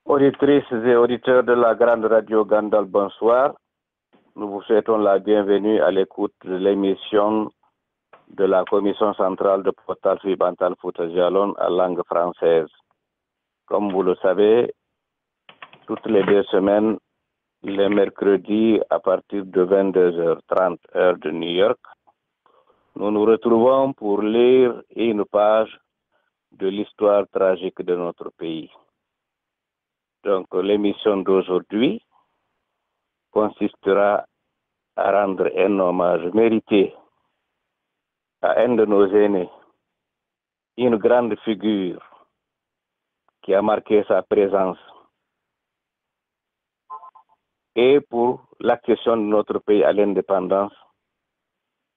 Auditrices et auditeurs de la grande radio Gandal, bonsoir. Nous vous souhaitons la bienvenue à l'écoute de l'émission de la Commission centrale de Portal Fibantal Fouta Djallon à langue française. Comme vous le savez, toutes les 2 semaines, les mercredis à partir de 22h30 heure de New York, nous nous retrouvons pour lire une page de l'histoire tragique de notre pays. Donc, l'émission d'aujourd'hui consistera à rendre un hommage mérité à un de nos aînés, une grande figure qui a marqué sa présence et pour l'accession de notre pays à l'indépendance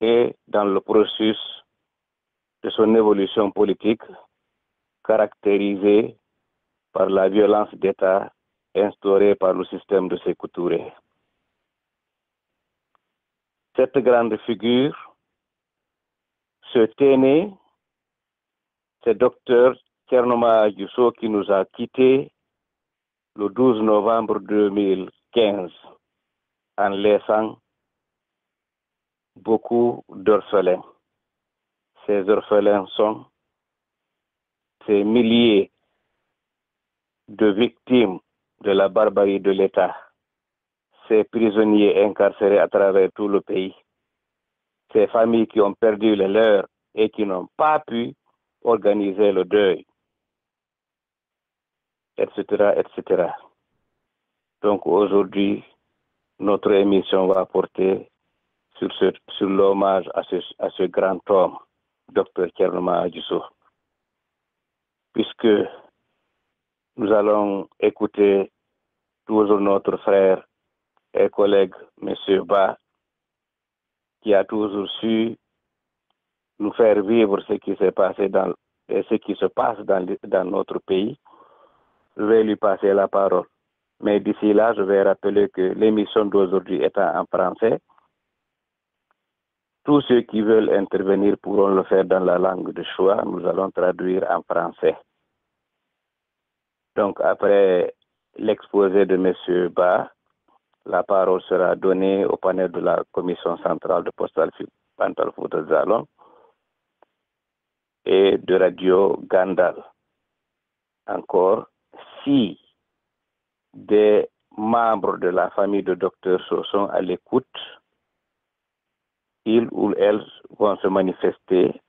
et dans le processus de son évolution politique caractérisée par la violence d'État instaurée par le système de Sékou Touré. Cette grande figure, ce Téné, c'est Dr Thierno Mahamadou Diousso qui nous a quittés le 12 novembre 2015 en laissant beaucoup d'orphelins. Ces orphelins sont ces milliers de victimes de la barbarie de l'État, ces prisonniers incarcérés à travers tout le pays, ces familles qui ont perdu les leurs et qui n'ont pas pu organiser le deuil, etc., etc. Donc aujourd'hui, notre émission va porter sur l'hommage à ce grand homme, Dr Thierno Mahamadou Diousso, puisque nous allons écouter toujours notre frère et collègue, M. Ba, qui a toujours su nous faire vivre ce qui s'est passé et ce qui se passe dans notre pays. Je vais lui passer la parole. Mais d'ici là, je vais rappeler que l'émission d'aujourd'hui étant en français, tous ceux qui veulent intervenir pourront le faire dans la langue de choix. Nous allons traduire en français. Donc, après l'exposé de M. Ba, la parole sera donnée au panel de la Commission centrale de Postal Fibantal Fouta Djallon et de Radio Gandal. Encore, si des membres de la famille de Dr So sont à l'écoute, ils ou elles vont se manifester.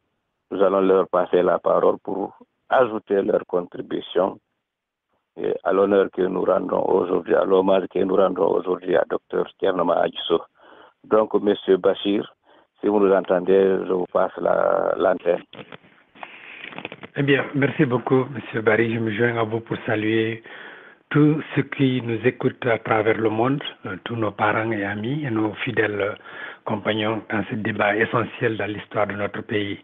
Nous allons leur passer la parole pour ajouter leur contribution à l'honneur que nous rendons aujourd'hui, à l'hommage que nous rendons aujourd'hui à Dr Thierno Mahamadou Diousso. Donc, M. Bachir, si vous nous entendez, je vous passe l'antenne. Eh bien, merci beaucoup, M. Barry. Je me joins à vous pour saluer tous ceux qui nous écoutent à travers le monde, tous nos parents et amis et nos fidèles compagnons dans ce débat essentiel dans l'histoire de notre pays.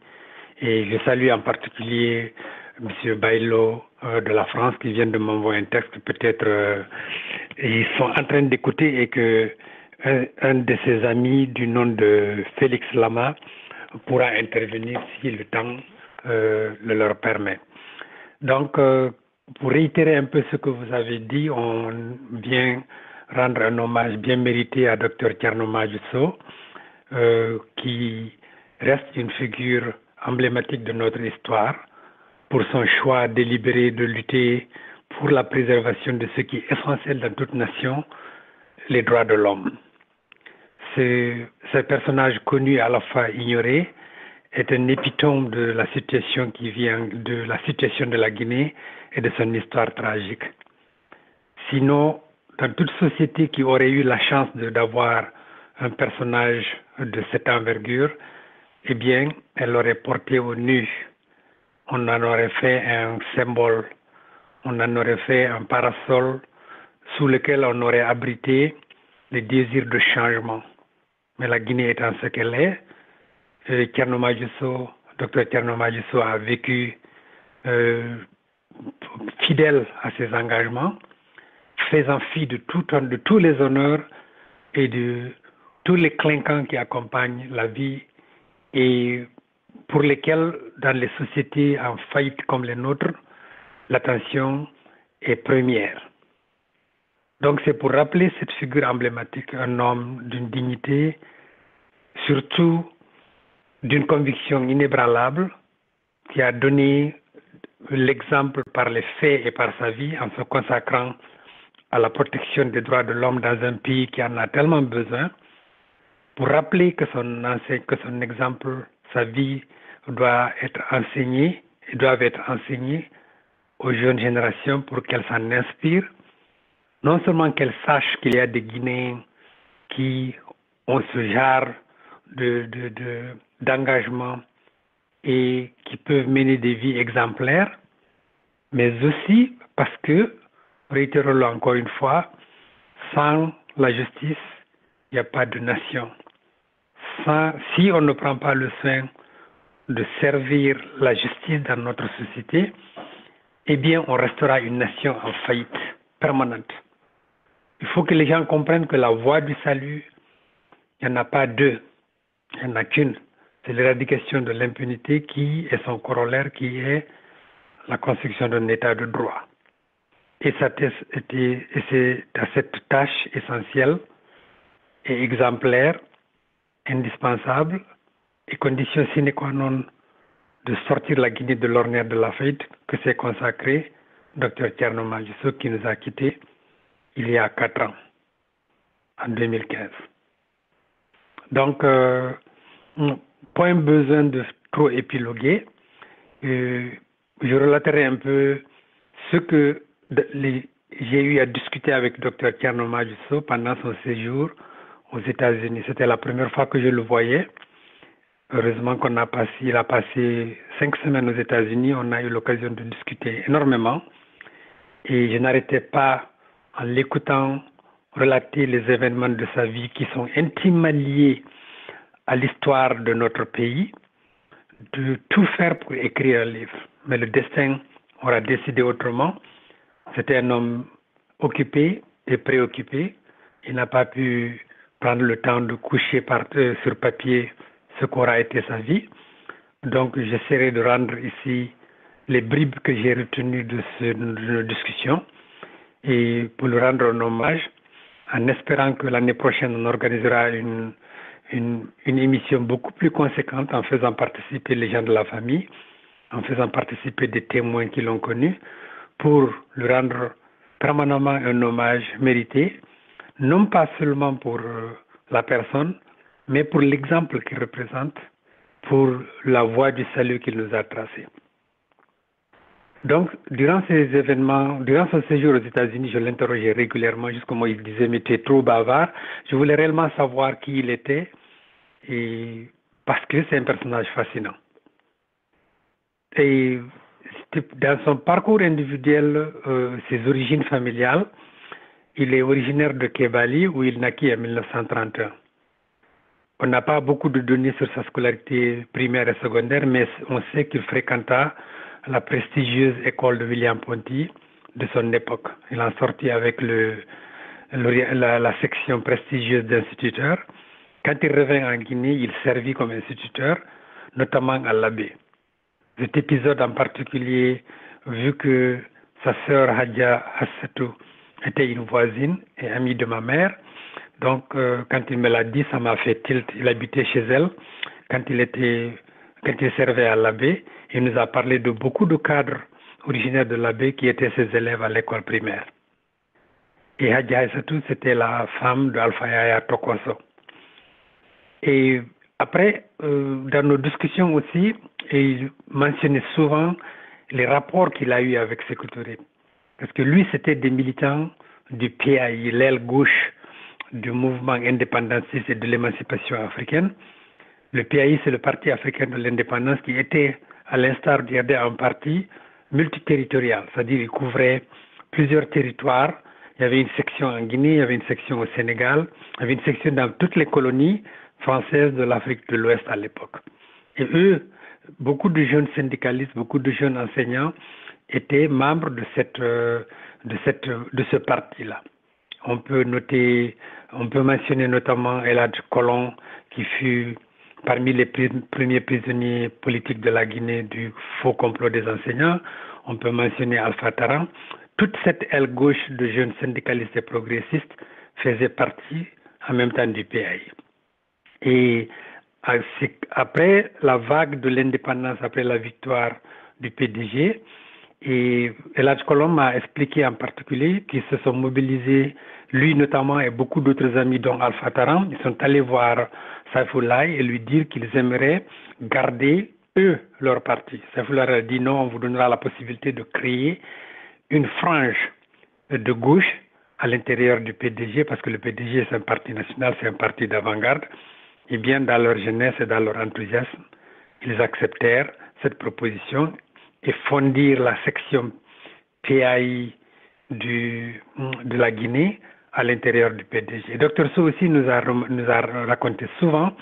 Et je salue en particulier M. Bailo de la France qui vient de m'envoyer un texte. Peut-être ils sont en train d'écouter et que un de ses amis du nom de Félix Lama pourra intervenir si le temps le leur permet. Donc, pour réitérer un peu ce que vous avez dit, on vient rendre un hommage bien mérité à Dr Thierno Mahamadou Diousso, qui reste une figure emblématique de notre histoire pour son choix délibéré de lutter pour la préservation de ce qui est essentiel dans toute nation, les droits de l'homme. Ce personnage connu à la fois ignoré est un épitome de la situation qui vient de la situation de la Guinée et de son histoire tragique. Sinon, dans toute société qui aurait eu la chance d'avoir un personnage de cette envergure, eh bien, elle l'aurait porté au nu. On en aurait fait un symbole, on en aurait fait un parasol sous lequel on aurait abrité les désirs de changement. Mais la Guinée étant ce qu'elle est, Thierno Madjusso, Dr Thierno Madjusso a vécu fidèle à ses engagements, faisant fi de tous les honneurs et de tous les clinquants qui accompagnent la vie et pour lesquels, dans les sociétés en faillite comme les nôtres, l'attention est première. Donc c'est pour rappeler cette figure emblématique, un homme d'une dignité, surtout d'une conviction inébranlable, qui a donné l'exemple par les faits et par sa vie en se consacrant à la protection des droits de l'homme dans un pays qui en a tellement besoin, pour rappeler que son exemple, sa vie doit être enseignée et doivent être enseignées aux jeunes générations pour qu'elles s'en inspirent, non seulement qu'elles sachent qu'il y a des Guinéens qui ont ce genre d'engagement et qui peuvent mener des vies exemplaires, mais aussi parce que, réitérons-le encore une fois, sans la justice, il n'y a pas de nation. Si on ne prend pas le soin de servir la justice dans notre société, eh bien, on restera une nation en faillite permanente. Il faut que les gens comprennent que la voie du salut, il n'y en a pas deux, il n'y en a qu'une. C'est l'éradication de l'impunité qui est son corollaire, qui est la construction d'un état de droit. Et c'est à cette tâche essentielle et exemplaire, indispensable et condition sine qua non de sortir la Guinée de l'ornière de la faillite que s'est consacré Dr Thierno Madjusso qui nous a quittés il y a 4 ans, en 2015. Donc, point besoin de trop épiloguer. Je relaterai un peu ce que j'ai eu à discuter avec Dr Thierno Madjusso pendant son séjour aux États-Unis. C'était la première fois que je le voyais. Heureusement il a passé 5 semaines aux États-Unis. On a eu l'occasion de discuter énormément. Et je n'arrêtais pas, en l'écoutant, relater les événements de sa vie qui sont intimement liés à l'histoire de notre pays, de tout faire pour écrire un livre. Mais le destin aura décidé autrement. C'était un homme occupé et préoccupé. Il n'a pas pu prendre le temps de coucher sur papier ce qu'aura été sa vie. Donc, j'essaierai de rendre ici les bribes que j'ai retenues de nos discussions et pour lui rendre un hommage, en espérant que l'année prochaine, on organisera une émission beaucoup plus conséquente en faisant participer les gens de la famille, en faisant participer des témoins qui l'ont connu, pour lui rendre permanemment un hommage mérité, non pas seulement pour la personne, mais pour l'exemple qu'il représente, pour la voie du salut qu'il nous a tracée. Donc, durant ces événements, durant son séjour aux États-Unis, je l'interrogeais régulièrement, jusqu'au moment où il disait « mais tu es trop bavard ». Je voulais réellement savoir qui il était, et parce que c'est un personnage fascinant. Et dans son parcours individuel, ses origines familiales, il est originaire de Kébali, où il naquit en 1931. On n'a pas beaucoup de données sur sa scolarité primaire et secondaire, mais on sait qu'il fréquenta la prestigieuse école de William Ponty de son époque. Il en sortit avec la section prestigieuse d'instituteurs. Quand il revint en Guinée, il servit comme instituteur, notamment à l'Abbé. Cet épisode en particulier, vu que sa sœur Hadja Hassatou était une voisine et amie de ma mère, donc quand il me l'a dit, ça m'a fait tilt. Il habitait chez elle quand il servait à l'Abbé. Il nous a parlé de beaucoup de cadres originaires de l'Abbé qui étaient ses élèves à l'école primaire. Et Hadja Hassatou, c'était la femme d'Alpha Yaya Tokoso. Et après, dans nos discussions aussi, il mentionnait souvent les rapports qu'il a eus avec Sékou Touré. Parce que lui, c'était des militants du PAI, l'aile gauche du mouvement indépendantiste et de l'émancipation africaine. Le PAI, c'est le Parti africain de l'indépendance qui était, à l'instar du RD, un parti multiterritorial, c'est-à-dire il couvrait plusieurs territoires. Il y avait une section en Guinée, il y avait une section au Sénégal, il y avait une section dans toutes les colonies françaises de l'Afrique de l'Ouest à l'époque. Et eux, beaucoup de jeunes syndicalistes, beaucoup de jeunes enseignants étaient membres de ce parti-là. On peut mentionner notamment Eladj Colon, qui fut parmi les premiers prisonniers politiques de la Guinée du faux complot des enseignants. On peut mentionner Alpha Taran. Toute cette aile gauche de jeunes syndicalistes et progressistes faisait partie en même temps du PAI. Et après la vague de l'indépendance, après la victoire du PDG, et Eladj Colon m'a expliqué en particulier qu'ils se sont mobilisés, lui notamment et beaucoup d'autres amis dont Alpha Taran, ils sont allés voir Saifoulaye et lui dire qu'ils aimeraient garder eux leur parti. Saifoulaye a dit non, on vous donnera la possibilité de créer une frange de gauche à l'intérieur du PDG, parce que le PDG c'est un parti national, c'est un parti d'avant-garde. Et bien dans leur jeunesse et dans leur enthousiasme, ils acceptèrent cette proposition et fondirent la section PAI de la Guinée à l'intérieur du PDG. Dr Sow aussi nous a raconté souvent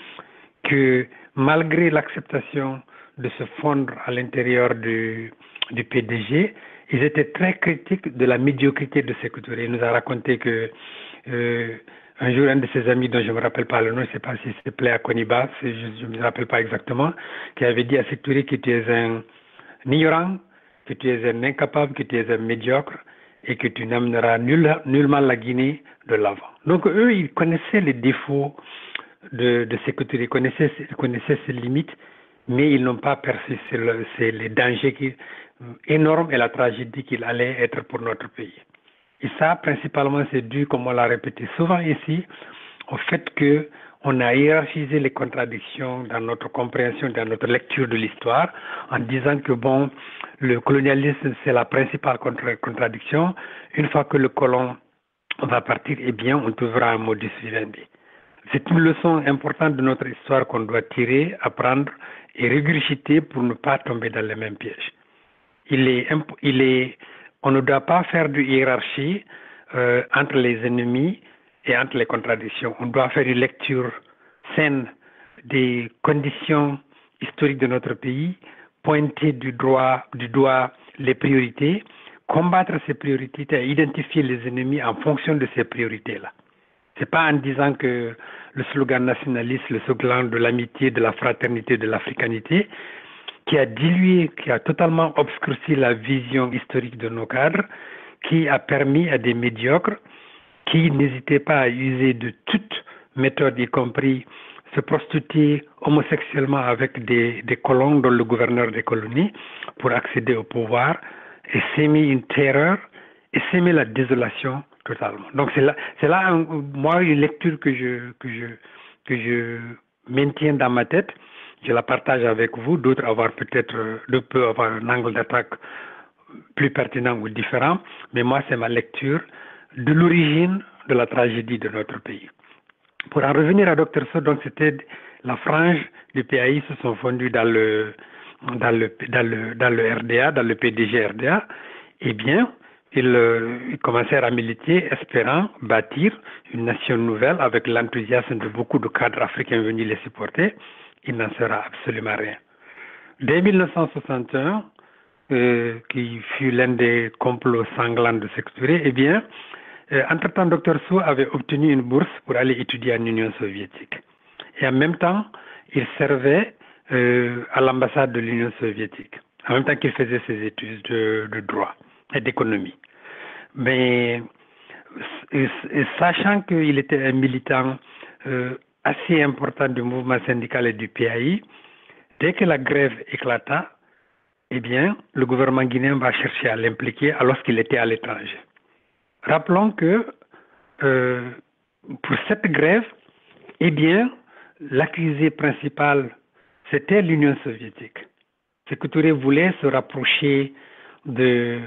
que malgré l'acceptation de se fondre à l'intérieur du PDG, ils étaient très critiques de la médiocrité de Sékou Touré. Il nous a raconté que un jour, un de ses amis, dont je ne me rappelle pas le nom, je ne sais pas si c'est Pléa Koniba, je ne me rappelle pas exactement, qui avait dit à Sékou Touré que tu es un ignorant, que tu es un incapable, que tu es un médiocre et que tu n'amèneras nullement la Guinée de l'avant. Donc eux, ils connaissaient les défauts de Sékou Touré, ils connaissaient ses limites, mais ils n'ont pas perçu les dangers énormes et la tragédie qu'il allait être pour notre pays. Et ça, principalement, c'est dû, comme on l'a répété souvent ici, au fait qu'on a hiérarchisé les contradictions dans notre compréhension, dans notre lecture de l'histoire, en disant que bon, le colonialisme, c'est la principale contradiction. Une fois que le colon va partir, eh bien, on trouvera un modus vivendi. C'est une leçon importante de notre histoire qu'on doit tirer, apprendre et régurgiter pour ne pas tomber dans les mêmes pièges. On ne doit pas faire de hiérarchie entre les ennemis et entre les contradictions. On doit faire une lecture saine des conditions historiques de notre pays, pointer du doigt les priorités, combattre ces priorités et identifier les ennemis en fonction de ces priorités-là. C'est pas en disant que le slogan nationaliste, le slogan de l'amitié, de la fraternité, de l'africanité, qui a dilué, qui a totalement obscurci la vision historique de nos cadres, qui a permis à des médiocres qui n'hésitaient pas à user de toutes méthodes, y compris se prostituer homosexuellement avec des colons, dont le gouverneur des colonies, pour accéder au pouvoir et s'aimer une terreur et s'aimer la désolation totalement. Donc c'est là moi une lecture que je maintiens dans ma tête. Je la partage avec vous, d'autres peuvent avoir un angle d'attaque plus pertinent ou différent, mais moi c'est ma lecture de l'origine de la tragédie de notre pays. Pour en revenir à Dr Sow, donc c'était la frange du PAI se sont fondus dans le RDA, dans le PDG RDA, eh bien, ils commencèrent à militer, espérant bâtir une nation nouvelle avec l'enthousiasme de beaucoup de cadres africains venus les supporter. Il n'en sera absolument rien. Dès 1961, qui fut l'un des complots sanglants de Sékou Touré, eh bien, entre-temps, Dr Sow avait obtenu une bourse pour aller étudier en Union soviétique. Et en même temps, il servait à l'ambassade de l'Union soviétique, en même temps qu'il faisait ses études de droit et d'économie. Mais sachant qu'il était un militant assez important du mouvement syndical et du PAI, dès que la grève éclata, eh bien, le gouvernement guinéen va chercher à l'impliquer alors qu'il était à l'étranger. Rappelons que pour cette grève, eh bien, l'accusé principal, c'était l'Union soviétique. Sékou Touré voulait se rapprocher des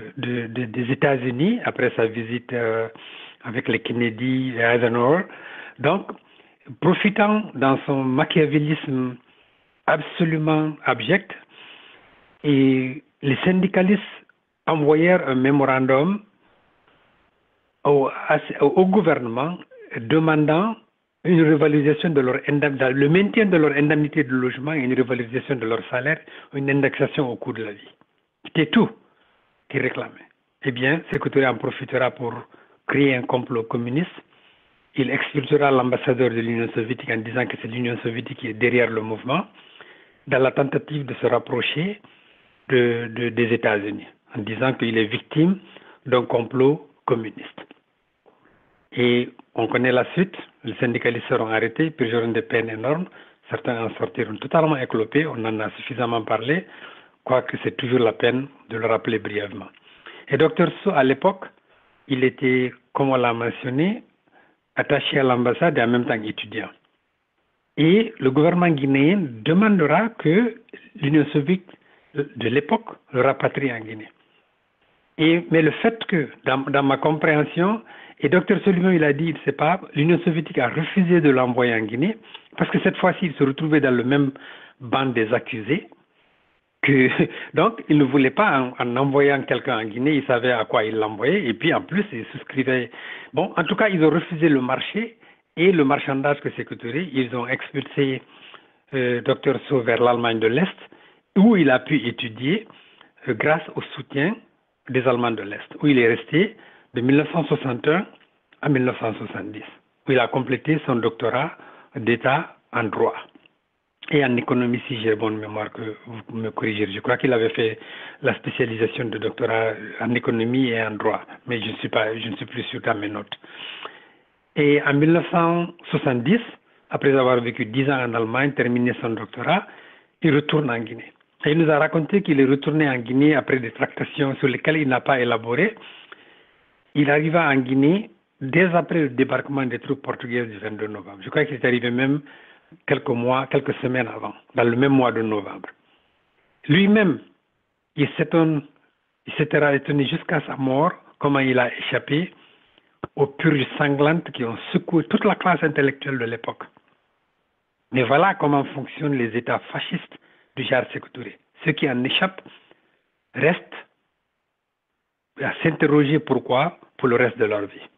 États-Unis après sa visite avec les Kennedy et Eisenhower. Donc, profitant dans son machiavélisme absolument abject, et les syndicalistes envoyèrent un mémorandum au gouvernement demandant une revalorisation de leur le maintien de leur indemnité de logement et une revalorisation de leur salaire, une indexation au coût de la vie. C'était tout qu'ils réclamaient. Eh bien, Sékou Touré en profitera pour créer un complot communiste. Il expulsera l'ambassadeur de l'Union soviétique en disant que c'est l'Union soviétique qui est derrière le mouvement, dans la tentative de se rapprocher des États-Unis, en disant qu'il est victime d'un complot communiste. Et on connaît la suite, les syndicalistes seront arrêtés, purgeront des peines énormes, certains en sortiront totalement éclopés, on en a suffisamment parlé, quoique c'est toujours la peine de le rappeler brièvement. Et Dr Sow, à l'époque, il était, comme on l'a mentionné, attaché à l'ambassade et en même temps étudiant. Et le gouvernement guinéen demandera que l'Union soviétique de l'époque le rapatrie en Guinée. Mais le fait que, dans ma compréhension, et Dr Sow il a dit, il ne sait pas, l'Union soviétique a refusé de l'envoyer en Guinée, parce que cette fois-ci, il se retrouvait dans le même banc des accusés. Donc, il ne voulait pas, en envoyant quelqu'un en Guinée, il savait à quoi il l'envoyait, et puis en plus, il souscrivait. Bon, en tout cas, ils ont refusé le marché et le marchandage que Sékou Touré. Ils ont expulsé Dr Sow vers l'Allemagne de l'Est, où il a pu étudier grâce au soutien des Allemands de l'Est, où il est resté de 1961 à 1970, où il a complété son doctorat d'État en droit. Et en économie, si j'ai bonne mémoire, que vous me corrigez. Je crois qu'il avait fait la spécialisation de doctorat en économie et en droit, mais je ne suis plus sûr dans mes notes. Et en 1970, après avoir vécu 10 ans en Allemagne, terminé son doctorat, il retourne en Guinée. Et il nous a raconté qu'il est retourné en Guinée après des tractations sur lesquelles il n'a pas élaboré. Il arriva en Guinée dès après le débarquement des troupes portugaises du 22 novembre. Je crois qu'il est arrivé même quelques semaines avant, dans le même mois de novembre. Lui-même, il s'était étonné jusqu'à sa mort comment il a échappé aux purges sanglantes qui ont secoué toute la classe intellectuelle de l'époque. Mais voilà comment fonctionnent les États fascistes du genre Sékou Touré. Ceux qui en échappent restent à s'interroger pourquoi pour le reste de leur vie.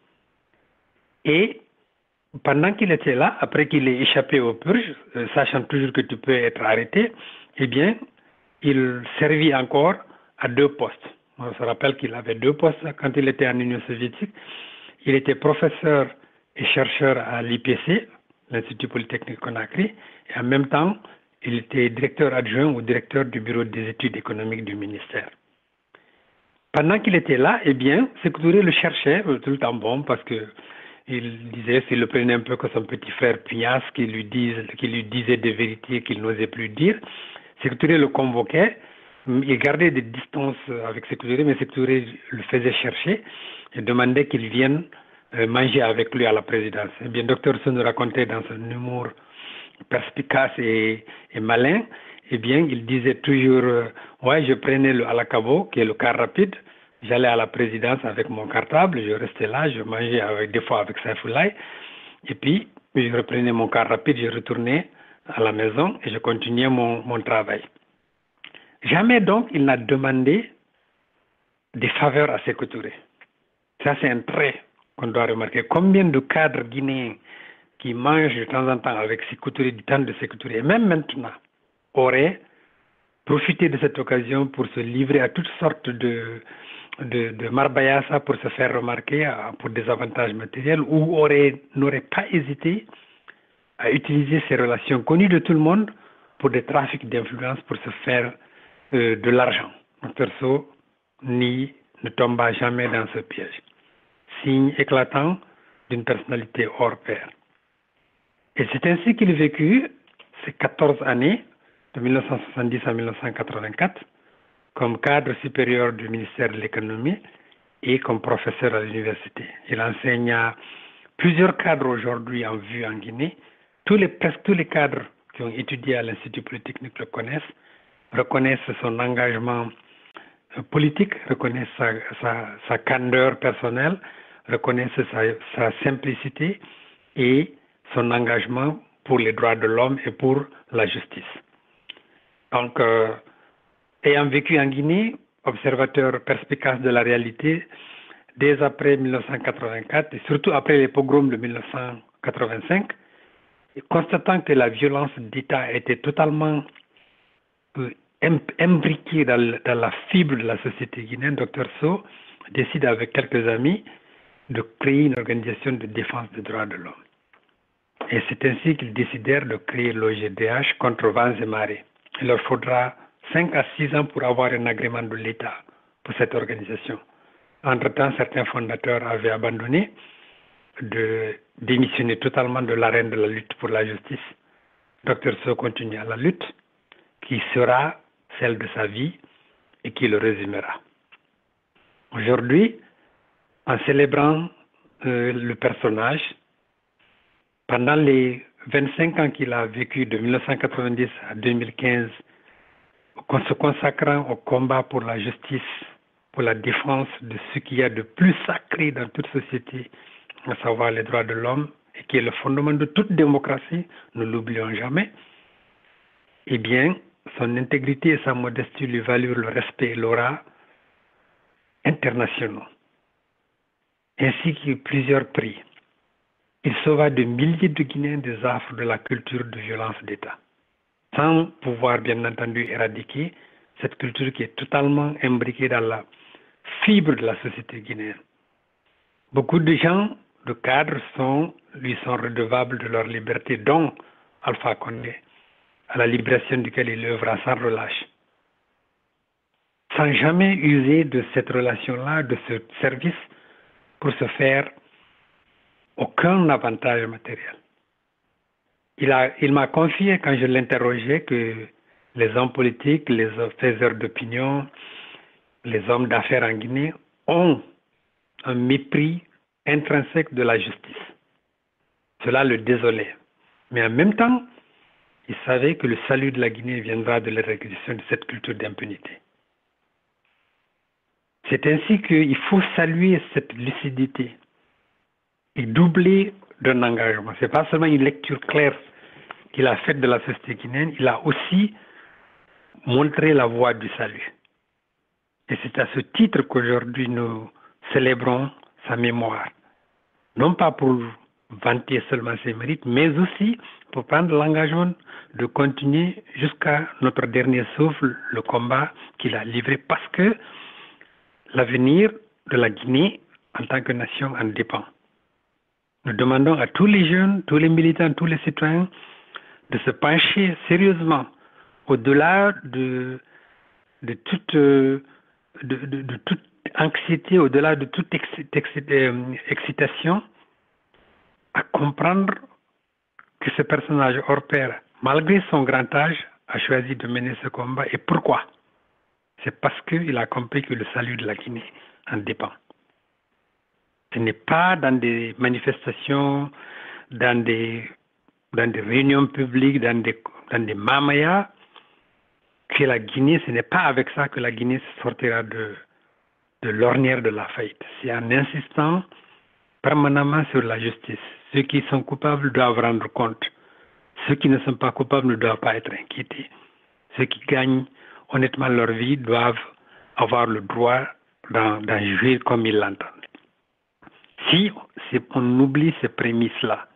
Et pendant qu'il était là, après qu'il ait échappé aux purges, sachant toujours que tu peux être arrêté, eh bien, il servit encore à 2 postes. On se rappelle qu'il avait 2 postes quand il était en Union soviétique. Il était professeur et chercheur à l'IPC, l'Institut Polytechnique Conakry, et en même temps, il était directeur adjoint ou directeur du bureau des études économiques du ministère. Pendant qu'il était là, eh bien, Sékou Touré le cherchait tout le temps bon parce que il disait, s'il le prenait un peu comme son petit frère Pias, qui lui disait des vérités qu'il n'osait plus dire, Sékou Touré le convoquait, il gardait des distances avec Sékou Touré, mais Sékou Touré le faisait chercher et demandait qu'il vienne manger avec lui à la présidence. Eh bien, Dr Sow nous racontait dans son humour perspicace et malin, eh bien, il disait toujours, ouais, je prenais le Alakabo, qui est le car rapide, j'allais à la présidence avec mon cartable, je restais là, je mangeais des fois avec Saifoulaye, et puis je reprenais mon car rapide, je retournais à la maison et je continuais mon travail. Jamais donc il n'a demandé des faveurs à Sékou Touré. Ça c'est un trait qu'on doit remarquer. Combien de cadres guinéens qui mangent de temps en temps avec Sékou Touré, du temps de Sékou Touré, et même maintenant, auraient profité de cette occasion pour se livrer à toutes sortes de marbayassa pour se faire remarquer pour des avantages matériels, ou n'auraient pas hésité à utiliser ces relations connues de tout le monde pour des trafics d'influence pour se faire de l'argent. Dr Sow ne tomba jamais dans ce piège. Signe éclatant d'une personnalité hors pair. Et c'est ainsi qu'il vécut ces 14 années, de 1970 à 1984, comme cadre supérieur du ministère de l'économie et comme professeur à l'université. Il enseigna plusieurs cadres aujourd'hui en vue en Guinée. Presque tous les cadres qui ont étudié à l'Institut Polytechnique le connaissent, reconnaissent son engagement politique, reconnaissent sa candeur personnelle, reconnaissent sa simplicité et son engagement pour les droits de l'homme et pour la justice. Donc, ayant vécu en Guinée, observateur perspicace de la réalité, dès après 1984 et surtout après les pogroms de 1985, constatant que la violence d'État était totalement imbriquée dans la fibre de la société guinéenne, Dr Sow décide avec quelques amis de créer une organisation de défense des droits de l'homme. Et c'est ainsi qu'ils décidèrent de créer l'OGDH contre vents et marées. Il leur faudra 5 à 6 ans pour avoir un agrément de l'État pour cette organisation. Entre-temps, certains fondateurs avaient abandonné de démissionner totalement de l'arène de la lutte pour la justice. Dr Sow continue à la lutte, qui sera celle de sa vie et qui le résumera. Aujourd'hui, en célébrant le personnage, pendant les 25 ans qu'il a vécu de 1990 à 2015, se consacrant au combat pour la justice, pour la défense de ce qu'il y a de plus sacré dans toute société, à savoir les droits de l'homme, et qui est le fondement de toute démocratie, ne l'oublions jamais, eh bien, son intégrité et sa modestie lui valurent le respect et l'aura internationaux, ainsi que plusieurs prix. Il sauva de milliers de Guinéens des affres de la culture de violence d'État, sans pouvoir bien entendu éradiquer cette culture qui est totalement imbriquée dans la fibre de la société guinéenne. Beaucoup de gens, de cadres, lui sont redevables de leur liberté, dont Alpha Condé, à la libération duquel il œuvra sans relâche, sans jamais user de cette relation-là, de ce service, pour se faire aucun avantage matériel. Il m'a confié, quand je l'interrogeais, que les hommes politiques, les faiseurs d'opinion, les hommes d'affaires en Guinée ont un mépris intrinsèque de la justice. Cela le désolait. Mais en même temps, il savait que le salut de la Guinée viendra de l'éradication de cette culture d'impunité. C'est ainsi qu'il faut saluer cette lucidité et doubler d'un engagement. Ce n'est pas seulement une lecture claire qu'il a faite de la société guinéenne, il a aussi montré la voie du salut. Et c'est à ce titre qu'aujourd'hui nous célébrons sa mémoire. Non pas pour vanter seulement ses mérites, mais aussi pour prendre l'engagement de continuer jusqu'à notre dernier souffle le combat qu'il a livré, parce que l'avenir de la Guinée en tant que nation en dépend. Nous demandons à tous les jeunes, tous les militants, tous les citoyens de se pencher sérieusement au-delà de toute anxiété, au-delà de toute excitation, à comprendre que ce personnage hors pair, malgré son grand âge, a choisi de mener ce combat. Et pourquoi? C'est parce qu'il a compris que le salut de la Guinée en dépend. Ce n'est pas dans des manifestations, dans des réunions publiques, dans des mamayas, que la Guinée, ce n'est pas avec ça que la Guinée sortira de l'ornière de la faillite. C'est en insistant permanemment sur la justice. Ceux qui sont coupables doivent rendre compte. Ceux qui ne sont pas coupables ne doivent pas être inquiétés. Ceux qui gagnent honnêtement leur vie doivent avoir le droit d'en jouir comme ils l'entendent. Si on oublie ces prémices-là,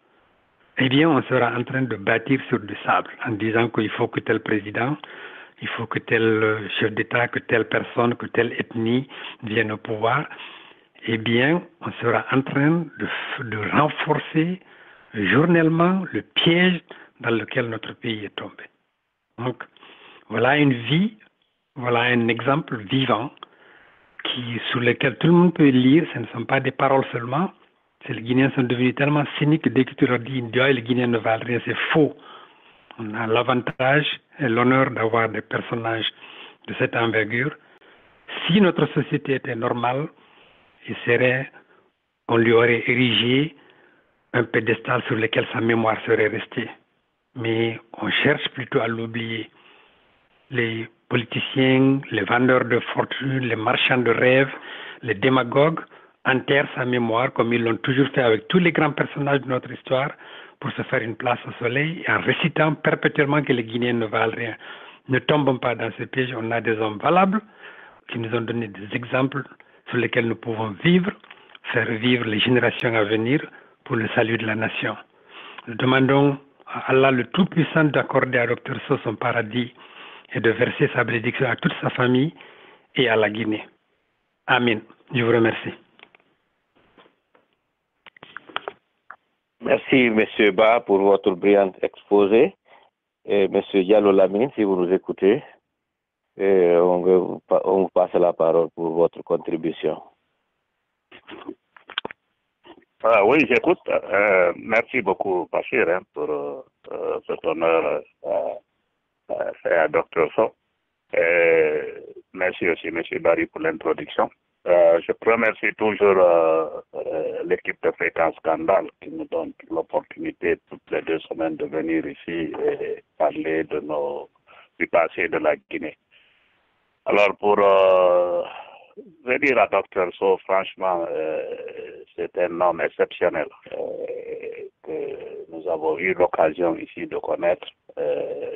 eh bien, on sera en train de bâtir sur du sable en disant qu'il faut que tel président, il faut que tel chef d'État, que telle personne, que telle ethnie vienne au pouvoir. Eh bien, on sera en train de renforcer journellement le piège dans lequel notre pays est tombé. Donc, voilà une vie, voilà un exemple vivant sous lequel tout le monde peut lire. Ce ne sont pas des paroles seulement. Les Guinéens sont devenus tellement cyniques que dès que tu leur dis les Guinéens ne valent rien, c'est faux. On a l'avantage et l'honneur d'avoir des personnages de cette envergure. Si notre société était normale, on lui aurait érigé un pédestal sur lequel sa mémoire serait restée. Mais on cherche plutôt à l'oublier. Les politiciens, les vendeurs de fortune, les marchands de rêves, les démagogues enterrent sa mémoire comme ils l'ont toujours fait avec tous les grands personnages de notre histoire pour se faire une place au soleil, en récitant perpétuellement que les Guinéens ne valent rien. Ne tombons pas dans ce piège. On a des hommes valables qui nous ont donné des exemples sur lesquels nous pouvons vivre, faire vivre les générations à venir pour le salut de la nation. Nous demandons Allah le Tout-Puissant d'accorder à Dr So son paradis et de verser sa bénédiction à toute sa famille et à la Guinée. Amen. Je vous remercie. Merci, M. Ba, pour votre brillant exposé. Et M. Diallo Lamine, si vous nous écoutez, on vous passe la parole pour votre contribution. Oui, j'écoute. Merci beaucoup, Bachir, pour cet honneur fait à Dr. So. Merci aussi, M. Barry, pour l'introduction. Je remercie toujours l'équipe de Fréquence Scandale qui nous donne l'opportunité toutes les 2 semaines de venir ici et parler du passé de la Guinée. Alors, pour venir à Dr. So, franchement, c'est un homme exceptionnel que nous avons eu l'occasion ici de connaître,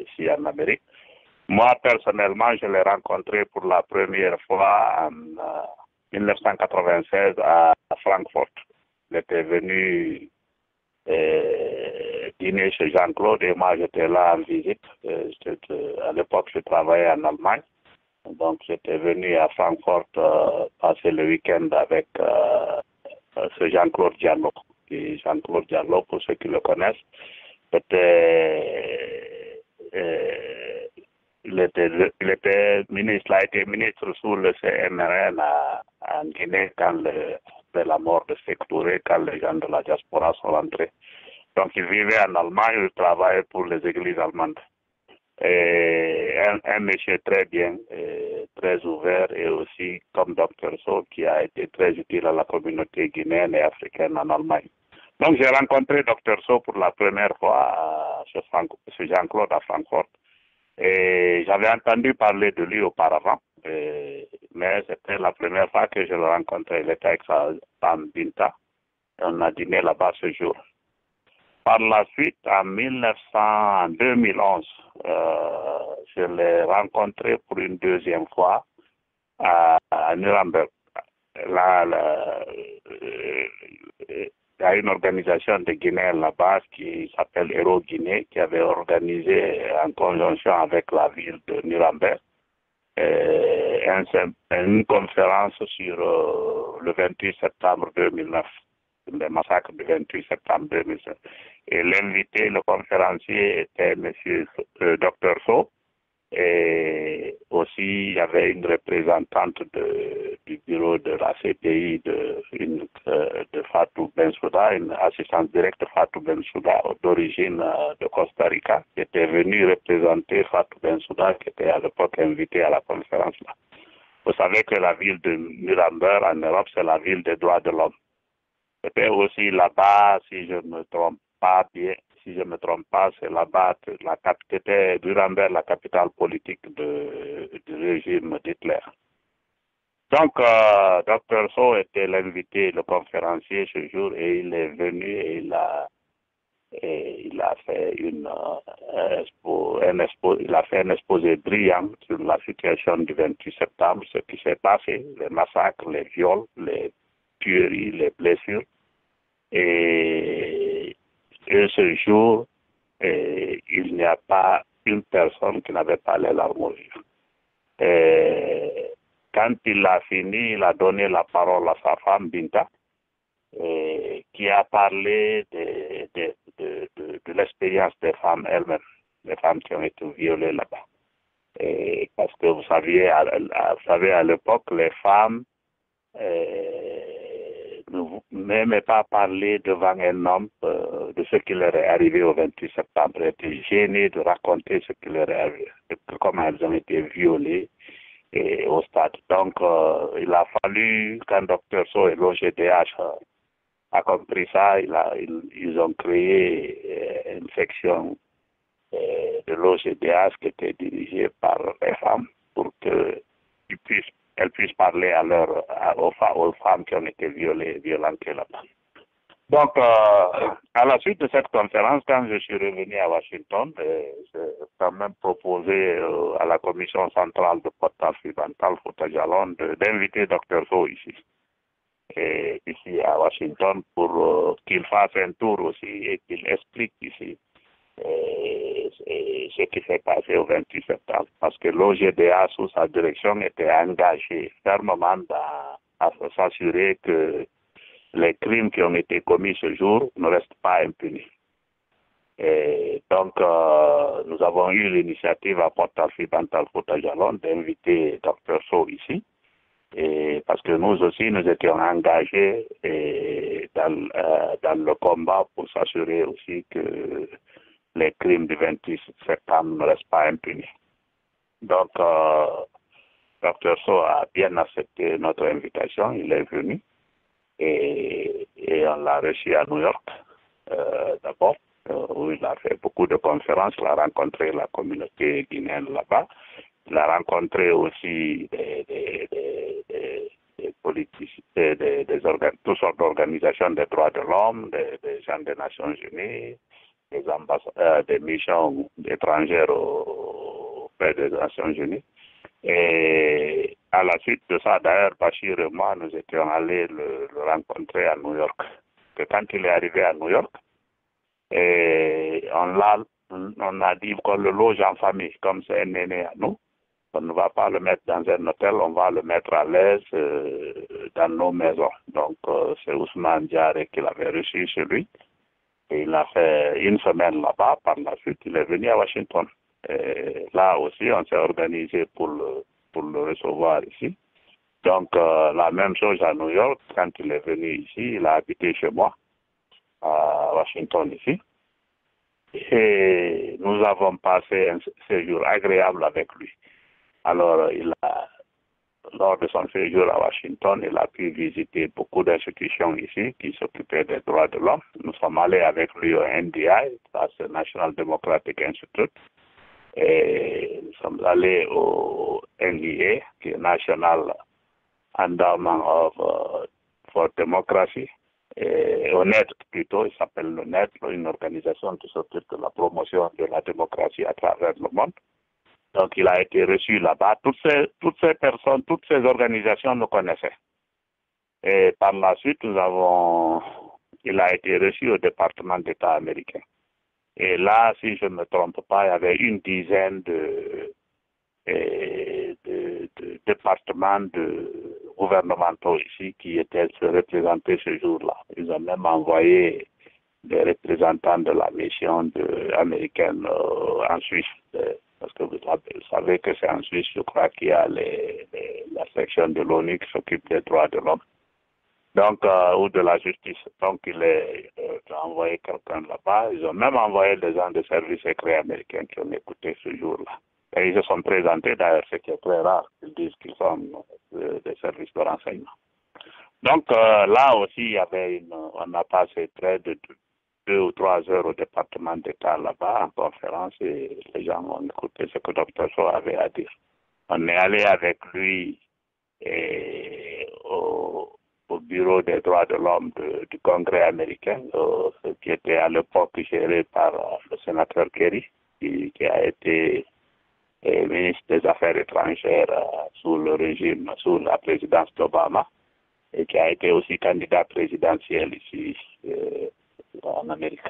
ici en Amérique. Moi, personnellement, je l'ai rencontré pour la première fois en 1996 à Francfort. Il était venu dîner chez Jean-Claude et moi, j'étais là en visite. À l'époque, je travaillais en Allemagne. Donc, j'étais venu à Francfort passer le week-end avec ce Jean-Claude Diallo. Et Jean-Claude Diallo, pour ceux qui le connaissent, il était ministre, il a été ministre sous le CNRN en Guinée quand la mort de Sékou Touré, quand les gens de la diaspora sont rentrés. Donc, il vivait en Allemagne, il travaillait pour les églises allemandes. Et un monsieur très bien, très ouvert et aussi comme Dr. So qui a été très utile à la communauté guinéenne et africaine en Allemagne. Donc j'ai rencontré Dr. So pour la première fois chez Jean-Claude à Francfort et j'avais entendu parler de lui auparavant, mais c'était la première fois que je le rencontrais. Il était avec sa femme Binta et on a dîné là-bas ce jour. Par la suite, en 2011, je l'ai rencontré pour une 2e fois à Nuremberg. Là, il y a une organisation de Guinée là-bas qui s'appelle Hero Guinée, qui avait organisé en conjonction avec la ville de Nuremberg une conférence sur le 28 septembre 2009. Le massacre du 28 septembre 2007. Et l'invité, le conférencier était M. Dr. So. Et aussi, il y avait une représentante du bureau de la CPI de Fatou Bensouda, une assistante directe de Fatou Bensouda d'origine de Costa Rica, qui était venue représenter Fatou Bensouda, qui était à l'époque invitée à la conférence là. Vous savez que la ville de Nuremberg en Europe, c'est la ville des droits de l'homme. C'était aussi là-bas, si je ne me trompe pas, c'est là-bas que c'était Nuremberg, la capitale politique du régime d'Hitler. Donc, Dr. So était l'invité, le conférencier ce jour, et il est venu et il a fait un exposé brillant sur la situation du 28 septembre, ce qui s'est passé, les massacres, les viols, les tueries, les blessures. Et ce jour, il n'y a pas une personne qui n'avait pas les larmes aux yeux. Quand il a fini, il a donné la parole à sa femme Binta, qui a parlé de l'expérience des femmes elles-mêmes, les femmes qui ont été violées là-bas. Parce que vous savez, à l'époque, les femmes n'aimaient pas parler devant un homme de ce qui leur est arrivé au 28 septembre. Elles étaient gênées de raconter ce qui leur est arrivé, comment elles ont été violées au stade. Donc, il a fallu qu'un Dr. So et l'OGDH a compris ça. Ils ont créé une section de l'OGDH qui était dirigée par les femmes pour qu'elles puissent parler aux femmes qui ont été violentées là-bas. Donc, à la suite de cette conférence, quand je suis revenu à Washington, j'ai quand même proposé à la commission centrale de Porte-Occidentale, Fouta Djallon, d'inviter Dr. So ici à Washington pour qu'il fasse un tour aussi et qu'il explique ici ce qui s'est passé au 28 septembre. Parce que l'OGDA, sous sa direction, était engagé fermement à s'assurer que les crimes qui ont été commis ce jour ne restent pas impunis. Et donc, nous avons eu l'initiative à Port-Alfred, Bantal-Fouta-Jalon d'inviter Dr Sow ici. Et parce que nous aussi, nous étions engagés dans le combat pour s'assurer aussi que les crimes du 28 septembre ne restent pas impunis. Donc, Dr Sow a bien accepté notre invitation, il est venu et on l'a reçu à New York d'abord, où il a fait beaucoup de conférences, il a rencontré la communauté guinéenne là-bas, il a rencontré aussi des politiciens, toutes sortes d'organisations des droits de l'homme, des gens des Nations Unies, des missions étrangères auprès des Nations Unies. Et à la suite de ça, d'ailleurs, Bachir et moi, nous étions allés le rencontrer à New York. Et quand il est arrivé à New York, on a dit qu'on le loge en famille, comme c'est un aîné à nous. On ne va pas le mettre dans un hôtel, on va le mettre à l'aise dans nos maisons. Donc, c'est Ousmane Diaré qui l'avait reçu chez lui. Et il a fait une semaine là-bas. Par la suite, il est venu à Washington. Et là aussi, on s'est organisé pour le recevoir ici. Donc, la même chose à New York. Quand il est venu ici, il a habité chez moi, à Washington ici. Et nous avons passé un séjour agréable avec lui. Alors, lors de son séjour à Washington, il a pu visiter beaucoup d'institutions ici qui s'occupaient des droits de l'homme. Nous sommes allés avec lui au NDI, c'est National Democratic Institute. Et nous sommes allés au NDA, qui est National Endowment for Democracy. Et au NED plutôt, il s'appelle le NED, une organisation qui s'occupe de la promotion de la démocratie à travers le monde. Donc, il a été reçu là-bas. Toutes ces personnes, toutes ces organisations nous connaissaient. Et par la suite, il a été reçu au département d'État américain. Et là, si je ne me trompe pas, il y avait une dizaine de départements gouvernementaux ici qui étaient représentés ce jour-là. Ils ont même envoyé des représentants de la mission américaine en Suisse. Parce que vous savez que c'est en Suisse, je crois qu'il y a la section de l'ONU qui s'occupe des droits de l'homme. Donc, ou de la justice. Donc, il a envoyé quelqu'un là-bas. Ils ont même envoyé des gens des services secrets américains qui ont écouté ce jour-là. Et ils se sont présentés, d'ailleurs, ce qui est très rare. Ils disent qu'ils sont des services de renseignement. Donc, là aussi, on a passé près de 2 ou 3 heures au département d'État là-bas en conférence et les gens ont écouté ce que Dr Sow avait à dire. On est allé avec lui au bureau des droits de l'homme du Congrès américain, qui était à l'époque géré par le sénateur Kerry, qui a été ministre des Affaires étrangères sous la présidence d'Obama, et qui a été aussi candidat présidentiel ici en Amérique.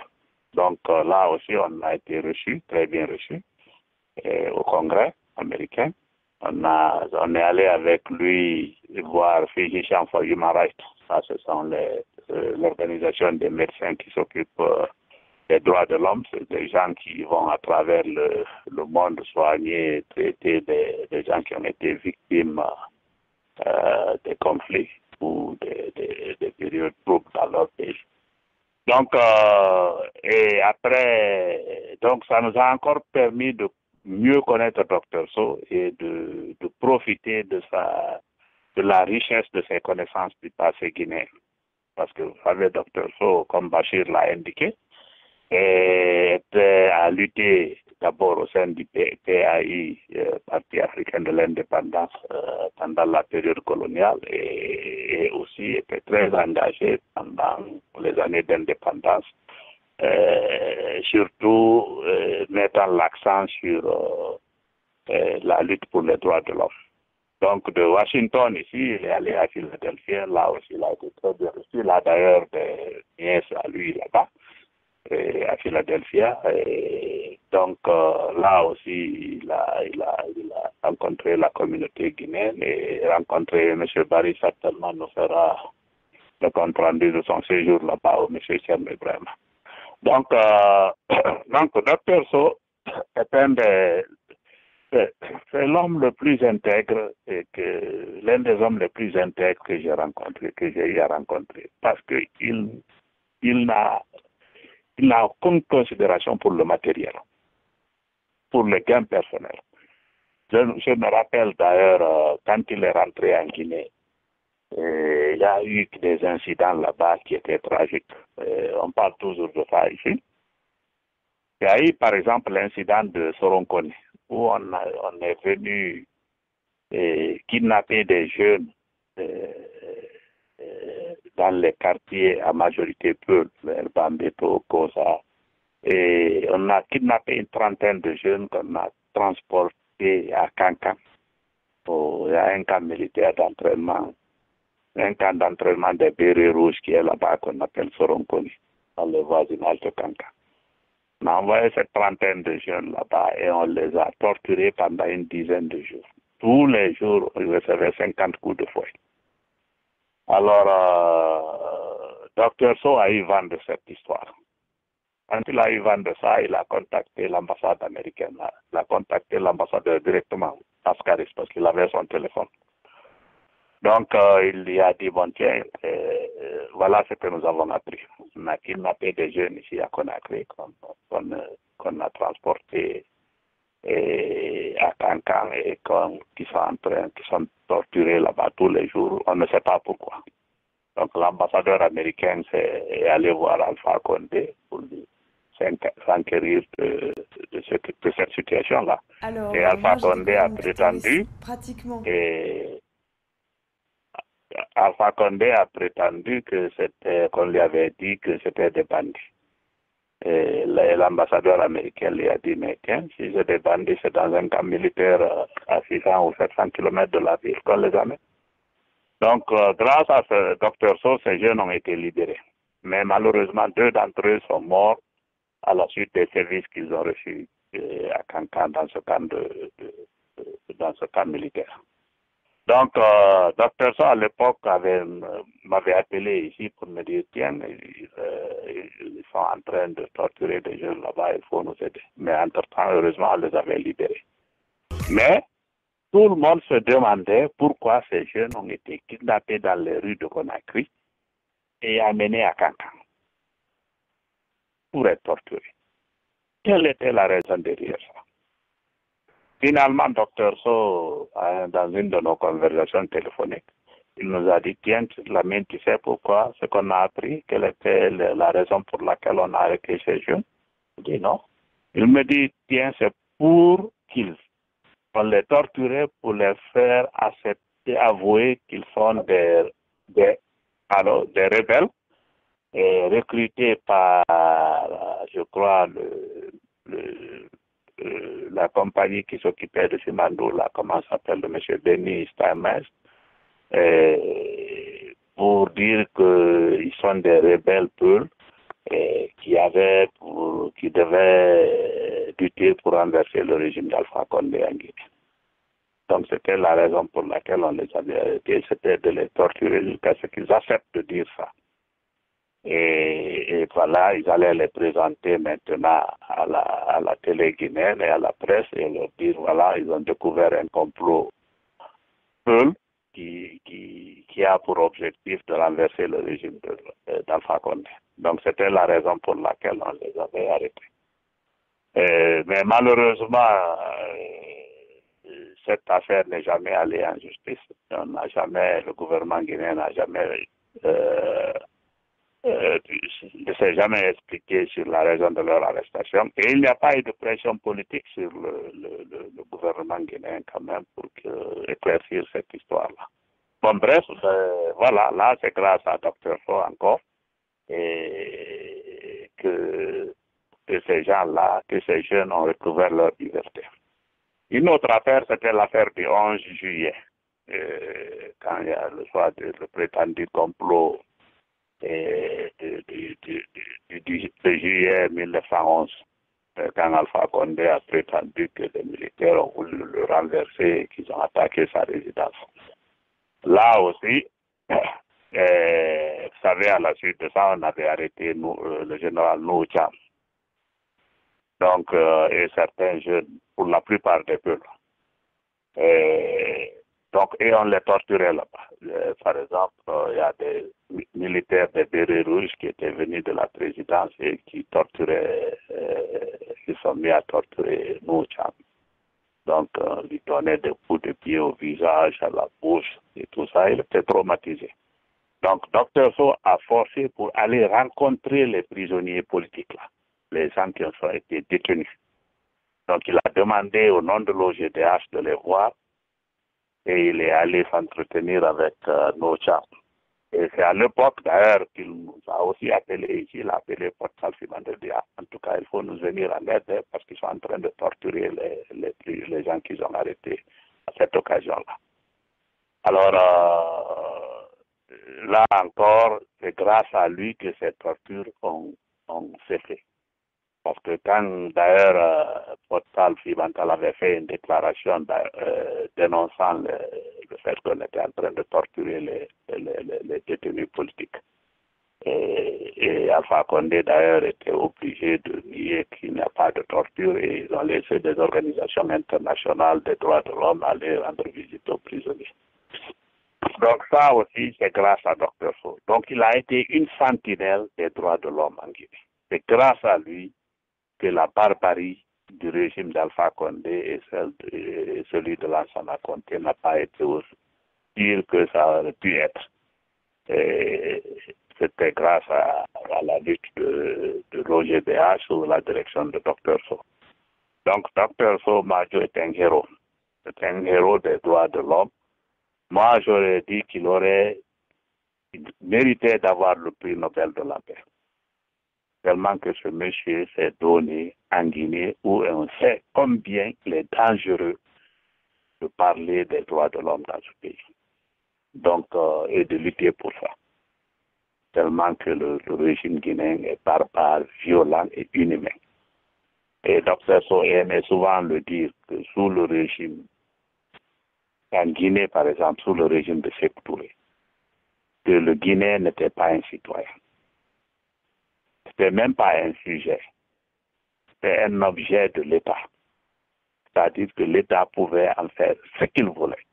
Donc là aussi, on a été reçu, très bien reçu, au Congrès américain. On est allé avec lui voir Physicians for Human Rights. Ça, ce sont l'organisation des médecins qui s'occupent des droits de l'homme. C'est des gens qui vont à travers le monde soigner, traiter des gens qui ont été victimes des conflits ou des périodes troubles dans leur pays. Donc, et après, donc ça nous a encore permis de mieux connaître Dr Sow et de profiter de la richesse de ses connaissances du passé guinéen. Parce que vous savez, Dr Sow, comme Bachir l'a indiqué, était à lutter d'abord au sein du PAI, Parti africain de l'indépendance, pendant la période coloniale et aussi était très engagé pendant les années d'indépendance, surtout mettant l'accent sur la lutte pour les droits de l'homme. Donc de Washington ici, il est allé à Philadelphie, là aussi il a été très bien reçu, là d'ailleurs des nièces à lui là-bas. à Philadelphia. Et donc là aussi, il a rencontré la communauté guinéenne et rencontré M. Barry certainement nous fera le compte rendu de son séjour là-bas au M. Tcherno Ibrahim. Donc, Dr. So est c'est l'homme le plus intègre et l'un des hommes les plus intègres que j'ai rencontré, que j'ai eu à rencontrer, parce que il n'a aucune considération pour le matériel, pour le gain personnel. Je me rappelle d'ailleurs quand il est rentré en Guinée, il y a eu des incidents là-bas qui étaient tragiques. On parle toujours de ça ici. Il y a eu par exemple l'incident de Soronkoni, où on est venu kidnapper des jeunes dans les quartiers à majorité Peul, Bambeto, Kosa. Et on a kidnappé une trentaine de jeunes qu'on a transportés à Kankan. Il y a un camp militaire d'entraînement, un camp d'entraînement des bérets rouges qui est là-bas qu'on appelle Soronkoni, dans le voisinage de Kankan. On a envoyé cette trentaine de jeunes là-bas et on les a torturés pendant une dizaine de jours. Tous les jours, ils recevaient 50 coups de fouet. Alors, Dr. So a eu vent de cette histoire. Quand il a eu vent de ça, il a contacté l'ambassade américaine. Il a contacté l'ambassadeur directement, Ascaris, parce qu'il avait son téléphone. Donc, il lui a dit, bon, tiens, voilà ce que nous avons appris. On a kidnappé des jeunes ici à Conakry qu'on a transportés à Kankan et qui sont torturés là-bas tous les jours. On ne sait pas pourquoi. Donc, l'ambassadeur américain est allé voir Alpha Condé pour lui s'enquérir de cette situation-là. Alors, et Alpha Condé a prétendu Alpha Condé a prétendu qu'on lui avait dit que c'était des bandits. Et l'ambassadeur américain lui a dit, mais tiens, si c'est des bandits, c'est dans un camp militaire à 600 ou 700 km de la ville qu'on les amène. Donc, grâce à ce Dr. So, ces jeunes ont été libérés. Mais malheureusement, 2 d'entre eux sont morts à la suite des services qu'ils ont reçus à Kankan dans ce camp militaire. Donc, Dr. So, à l'époque, m'avait appelé ici pour me dire, tiens, ils sont en train de torturer des jeunes là-bas, il faut nous aider. Mais entre-temps, heureusement, on les avait libérés. Mais, tout le monde se demandait pourquoi ces jeunes ont été kidnappés dans les rues de Conakry et amenés à Kankan pour être torturés. Quelle était la raison derrière ça? Finalement, Dr. So, dans une de nos conversations téléphoniques, il nous a dit, tiens, Lamine, tu sais pourquoi ce qu'on a appris? Quelle était la raison pour laquelle on a arrêté ces jeunes? Je dis non. Il me dit, tiens, c'est pour on les torturait pour les faire accepter, avouer qu'ils sont des rebelles recrutés par, je crois, la compagnie qui s'occupait de Simandou, là, comment s'appelle, le monsieur Denis Steinmetz, pour dire qu'ils sont des rebelles Peul qui devaient lutter pour renverser le régime d'Alpha Condé en Guinée. Donc c'était la raison pour laquelle on les avait arrêtés, c'était de les torturer jusqu'à ce qu'ils acceptent de dire ça. Et voilà, ils allaient les présenter maintenant à la télé guinéenne et à la presse et leur dire, voilà, ils ont découvert un complot Peul qui a pour objectif de renverser le régime d'Alpha Condé. Donc c'était la raison pour laquelle on les avait arrêtés. Mais malheureusement, cette affaire n'est jamais allée en justice. Le gouvernement guinéen n'a jamais ne s'est jamais expliqué sur la raison de leur arrestation. Et il n'y a pas eu de pression politique sur le gouvernement guinéen quand même pour éclaircir cette histoire-là. Bon, bref, voilà, là, c'est grâce à Dr. So encore et que ces gens-là, que ces jeunes ont recouvert leur liberté. Une autre affaire, c'était l'affaire du 11 juillet, quand il y a le prétendu complot de juillet 1911, quand Alpha Condé a prétendu que les militaires ont voulu le renverser et qu'ils ont attaqué sa résidence. Là aussi, vous savez, à la suite de ça, on avait arrêté le général Noucham. Donc, et certains jeunes, pour la plupart des peuples. Et on les torturait là-bas. Par exemple, il y a des militaires des bérets rouges qui étaient venus de la présidence et qui torturaient, qui sont mis à torturer Noucham. Donc, lui donnaient des coups de pied au visage, à la bouche et tout ça. Il était traumatisé. Donc, Dr So a forcé pour aller rencontrer les prisonniers politiques là, les gens qui ont été détenus. Donc, il a demandé au nom de l'OGDH de les voir et il est allé s'entretenir avec Noucham. Et c'est à l'époque, d'ailleurs, qu'il nous a aussi appelé ici, il a appelé Port Salfi Mandeldia. En tout cas, il faut nous venir en aide parce qu'ils sont en train de torturer les gens qu'ils ont arrêtés à cette occasion-là. Alors, là encore, c'est grâce à lui que ces tortures ont cessé. Parce que quand d'ailleurs Portal Fibantal avait fait une déclaration dénonçant le fait qu'on était en train de torturer les détenus politiques. Et Alpha Condé d'ailleurs était obligé de nier qu'il n'y a pas de torture et ils ont laissé des organisations internationales des droits de l'homme aller rendre visite aux prisonniers. Donc ça aussi, c'est grâce à Dr So. Donc il a été une sentinelle des droits de l'homme en Guinée. C'est grâce à lui que la barbarie du régime d'Alpha Condé et celui de Lansana Conté n'a pas été aussi pire que ça aurait pu être. C'était grâce à la lutte de Roger BH sous la direction de Dr So. Donc Dr So Majo est un héros. C'est un héros des droits de l'homme. Moi, j'aurais dit qu'il aurait mérité d'avoir le prix Nobel de la paix. Tellement que ce monsieur s'est donné en Guinée où on sait combien il est dangereux de parler des droits de l'homme dans ce pays. Donc, et de lutter pour ça. Tellement que le régime guinéen est barbare, violent et inhumain. Et Dr So aimait souvent le dire que sous le régime, en Guinée par exemple, sous le régime de Sékou Touré, que le Guinéen n'était pas un citoyen. C'était même pas un sujet. C'était un objet de l'État. C'est-à-dire que l'État pouvait en faire ce qu'il voulait.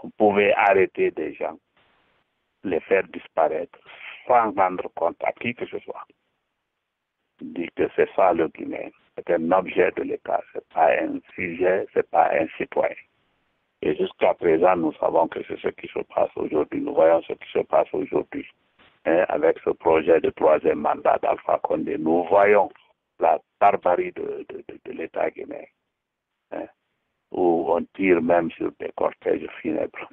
On pouvait arrêter des gens, les faire disparaître, sans rendre compte à qui que ce soit. On dit que c'est ça le Guinéen. C'est un objet de l'État. C'est pas un sujet, c'est pas un citoyen. Et jusqu'à présent, nous savons que c'est ce qui se passe aujourd'hui. Nous voyons ce qui se passe aujourd'hui. Avec ce projet de troisième mandat d'Alpha Condé, nous voyons la barbarie de l'État guinéen, où on tire même sur des cortèges funèbres.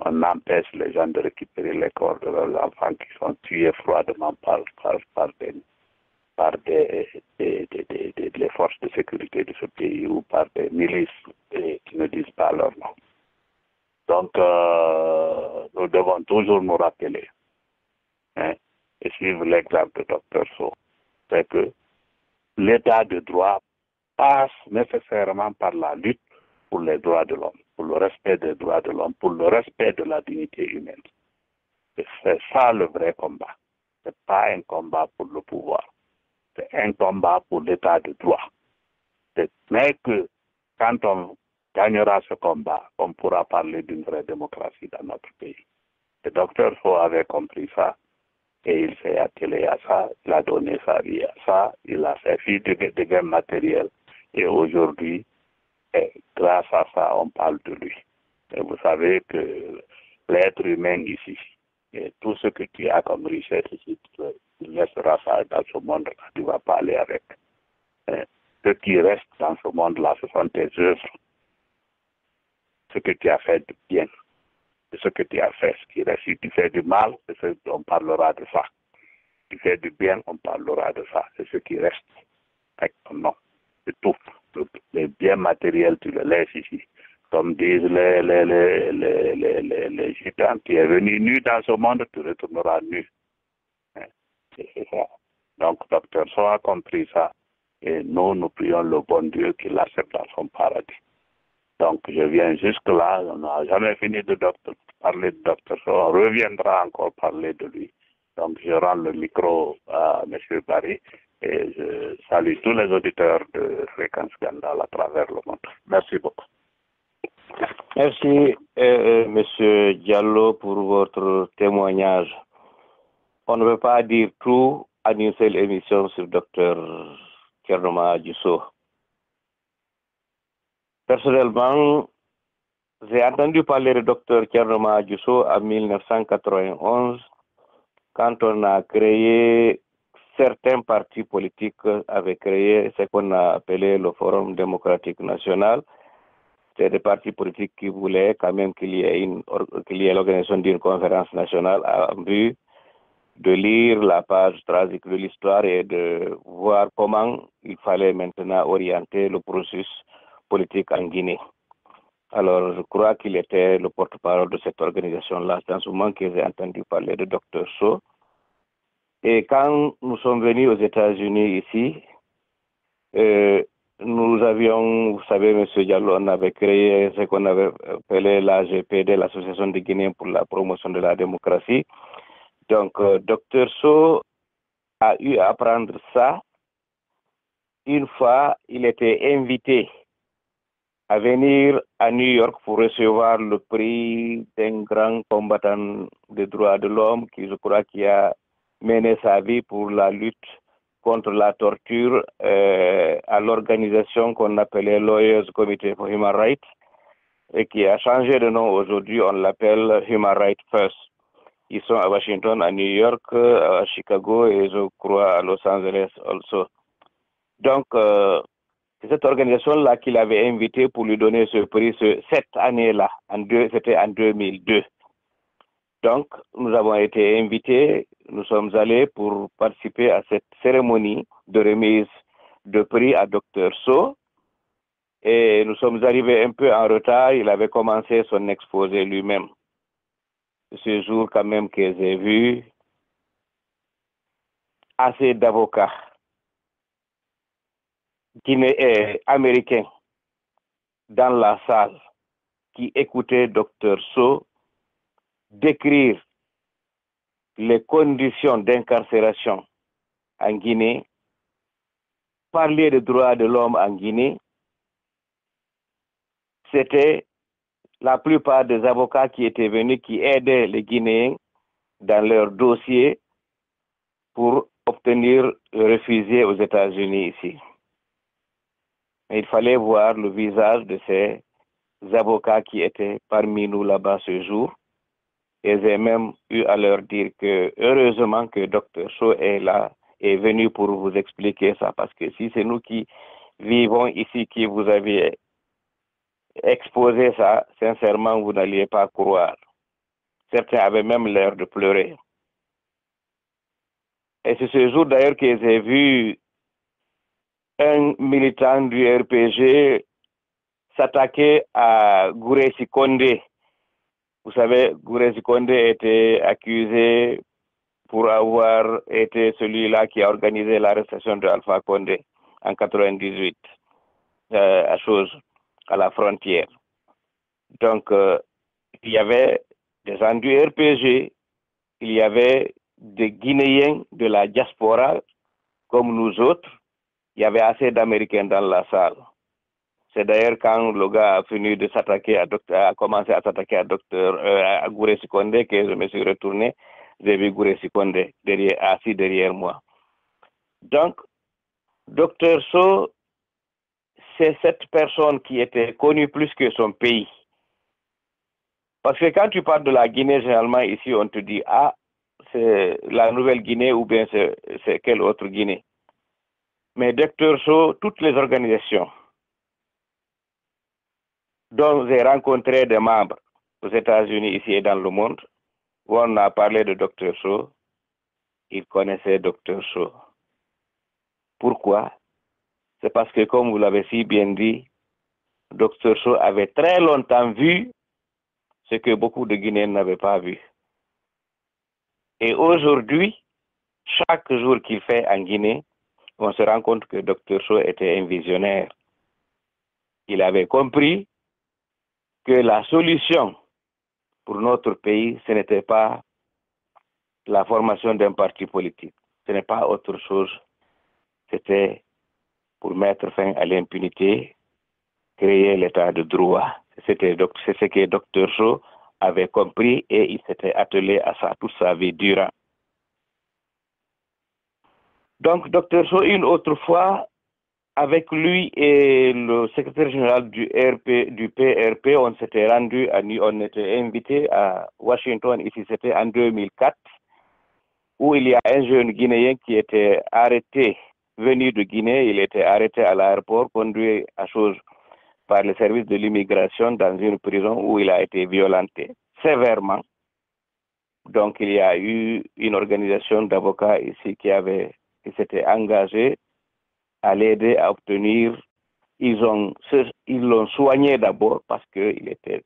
On empêche les gens de récupérer les corps de leurs enfants qui sont tués froidement par les forces de sécurité de ce pays ou par des milices qui ne disent pas leur nom. Donc, nous devons toujours nous rappeler et suivre l'exemple de Dr So. C'est que l'état de droit passe nécessairement par la lutte pour les droits de l'homme, pour le respect des droits de l'homme, pour le respect de la dignité humaine. Et c'est ça le vrai combat. Ce n'est pas un combat pour le pouvoir. C'est un combat pour l'état de droit. Mais que quand on gagnera ce combat, on pourra parler d'une vraie démocratie dans notre pays. Le docteur So avait compris ça et il s'est attelé à ça, il a donné sa vie à ça, il a fait fi de gains matériels et aujourd'hui, grâce à ça, on parle de lui. Et vous savez que l'être humain ici, et tout ce que tu as comme richesse ici, tu laisseras ça dans ce monde-là, tu ne vas pas aller avec. Ce qui reste dans ce monde-là, ce sont tes œuvres. Ce que tu as fait de bien, ce que tu as fait, ce qui reste. Si tu fais du mal, on parlera de ça. Si tu fais du bien, on parlera de ça. C'est ce qui reste avec ton nom. C'est tout. Les biens matériels, tu les laisses ici. Comme disent les gitans, tu es venu nu dans ce monde, tu retourneras nu. C'est ça. Donc, docteur So a compris ça. Et nous prions le bon Dieu qu'il l'accepte dans son paradis. Donc, je viens jusque-là. On n'a jamais fini de parler de docteur So. On reviendra encore parler de lui. Donc, je rends le micro à M. Barry et je salue tous les auditeurs de Fréquence Scandale à travers le monde. Merci beaucoup. Merci, Monsieur Diallo, pour votre témoignage. On ne veut pas dire tout en une seule émission sur Dr Thierno Mamadou Sow. Personnellement, j'ai entendu parler de Dr Thierno Mamadou Sow en 1991, quand on a créé, certains partis politiques avaient créé ce qu'on a appelé le Forum démocratique national. C'est des partis politiques qui voulaient quand même qu'il y ait l'organisation d'une conférence nationale en vue de lire la page tragique de l'histoire et de voir comment il fallait maintenant orienter le processus politique en Guinée. Alors, je crois qu'il était le porte-parole de cette organisation-là, dans ce moment que j'ai entendu parler de Dr Sow. Et quand nous sommes venus aux États-Unis ici, nous avions, vous savez, M. Diallo, on avait créé ce qu'on avait appelé l'AGPD, l'Association des Guinéens pour la promotion de la démocratie. Donc, Dr Sow a eu à apprendre ça. Une fois, il était invité à venir à New York pour recevoir le prix d'un grand combattant des droits de l'homme qui, je crois, qui a mené sa vie pour la lutte contre la torture à l'organisation qu'on appelait Lawyers Committee for Human Rights et qui a changé de nom aujourd'hui, on l'appelle Human Rights First. Ils sont à Washington, à New York, à Chicago et je crois à Los Angeles also. Donc, c'est cette organisation-là qu'il avait invité pour lui donner ce prix cette année-là, c'était en 2002. Donc, nous avons été invités, nous sommes allés pour participer à cette cérémonie de remise de prix à Dr Sow. Et nous sommes arrivés un peu en retard, il avait commencé son exposé lui-même. Ce jour quand même que j'ai vu assez d'avocats américains dans la salle qui écoutaient Dr Sow décrire les conditions d'incarcération en Guinée, parler des droits de l'homme en Guinée. C'était la plupart des avocats qui étaient venus, qui aidaient les Guinéens dans leurs dossiers pour obtenir le réfugié aux États-Unis ici. Mais il fallait voir le visage de ces avocats qui étaient parmi nous là-bas ce jour. Et j'ai même eu à leur dire que heureusement que Dr Sow est là, est venu pour vous expliquer ça, parce que si c'est nous qui vivons ici, qui vous aviez exposé ça, sincèrement, vous n'alliez pas croire. Certains avaient même l'air de pleurer. Et c'est ce jour d'ailleurs que j'ai vu un militant du RPG s'attaquer à Gouressi Condé. Vous savez, Gouressi Condé était accusé pour avoir été celui-là qui a organisé l'arrestation de Alpha Condé en 98 à Chose, à la frontière. Donc, il y avait des gens du RPG, il y avait des Guinéens de la diaspora comme nous autres, il y avait assez d'Américains dans la salle. C'est d'ailleurs quand le gars a fini de s'attaquer a commencé à s'attaquer à Gouressi Condé que je me suis retourné, j'ai vu Gouressi Condé assis derrière moi. Donc, Dr Sow, c'est cette personne qui était connue plus que son pays. Parce que quand tu parles de la Guinée, généralement ici on te dit, ah, c'est la Nouvelle-Guinée ou bien c'est quelle autre Guinée. Mais Dr Sow, toutes les organisations dont j'ai rencontré des membres aux États-Unis, ici et dans le monde, où on a parlé de Dr Sow, il connaissait Dr Sow. Pourquoi? C'est parce que, comme vous l'avez si bien dit, Dr Sow avait très longtemps vu ce que beaucoup de Guinéens n'avaient pas vu. Et aujourd'hui, chaque jour qu'il fait en Guinée, on se rend compte que Dr Sow était un visionnaire. Il avait compris que la solution pour notre pays, ce n'était pas la formation d'un parti politique. Ce n'est pas autre chose. C'était pour mettre fin à l'impunité, créer l'état de droit. C'est ce que Dr Sow avait compris et il s'était attelé à ça toute sa vie durant. Donc, Dr Sow, une autre fois, avec lui et le secrétaire général du PRP, on s'était rendu, on était invité à Washington, ici c'était en 2004, où il y a un jeune Guinéen qui était arrêté, venu de Guinée, il était arrêté à l'aéroport, conduit à chose par le service de l'immigration dans une prison où il a été violenté sévèrement. Donc il y a eu une organisation d'avocats ici qui s'était engagée à l'aider à obtenir. Ils l'ont soigné d'abord parce qu'il était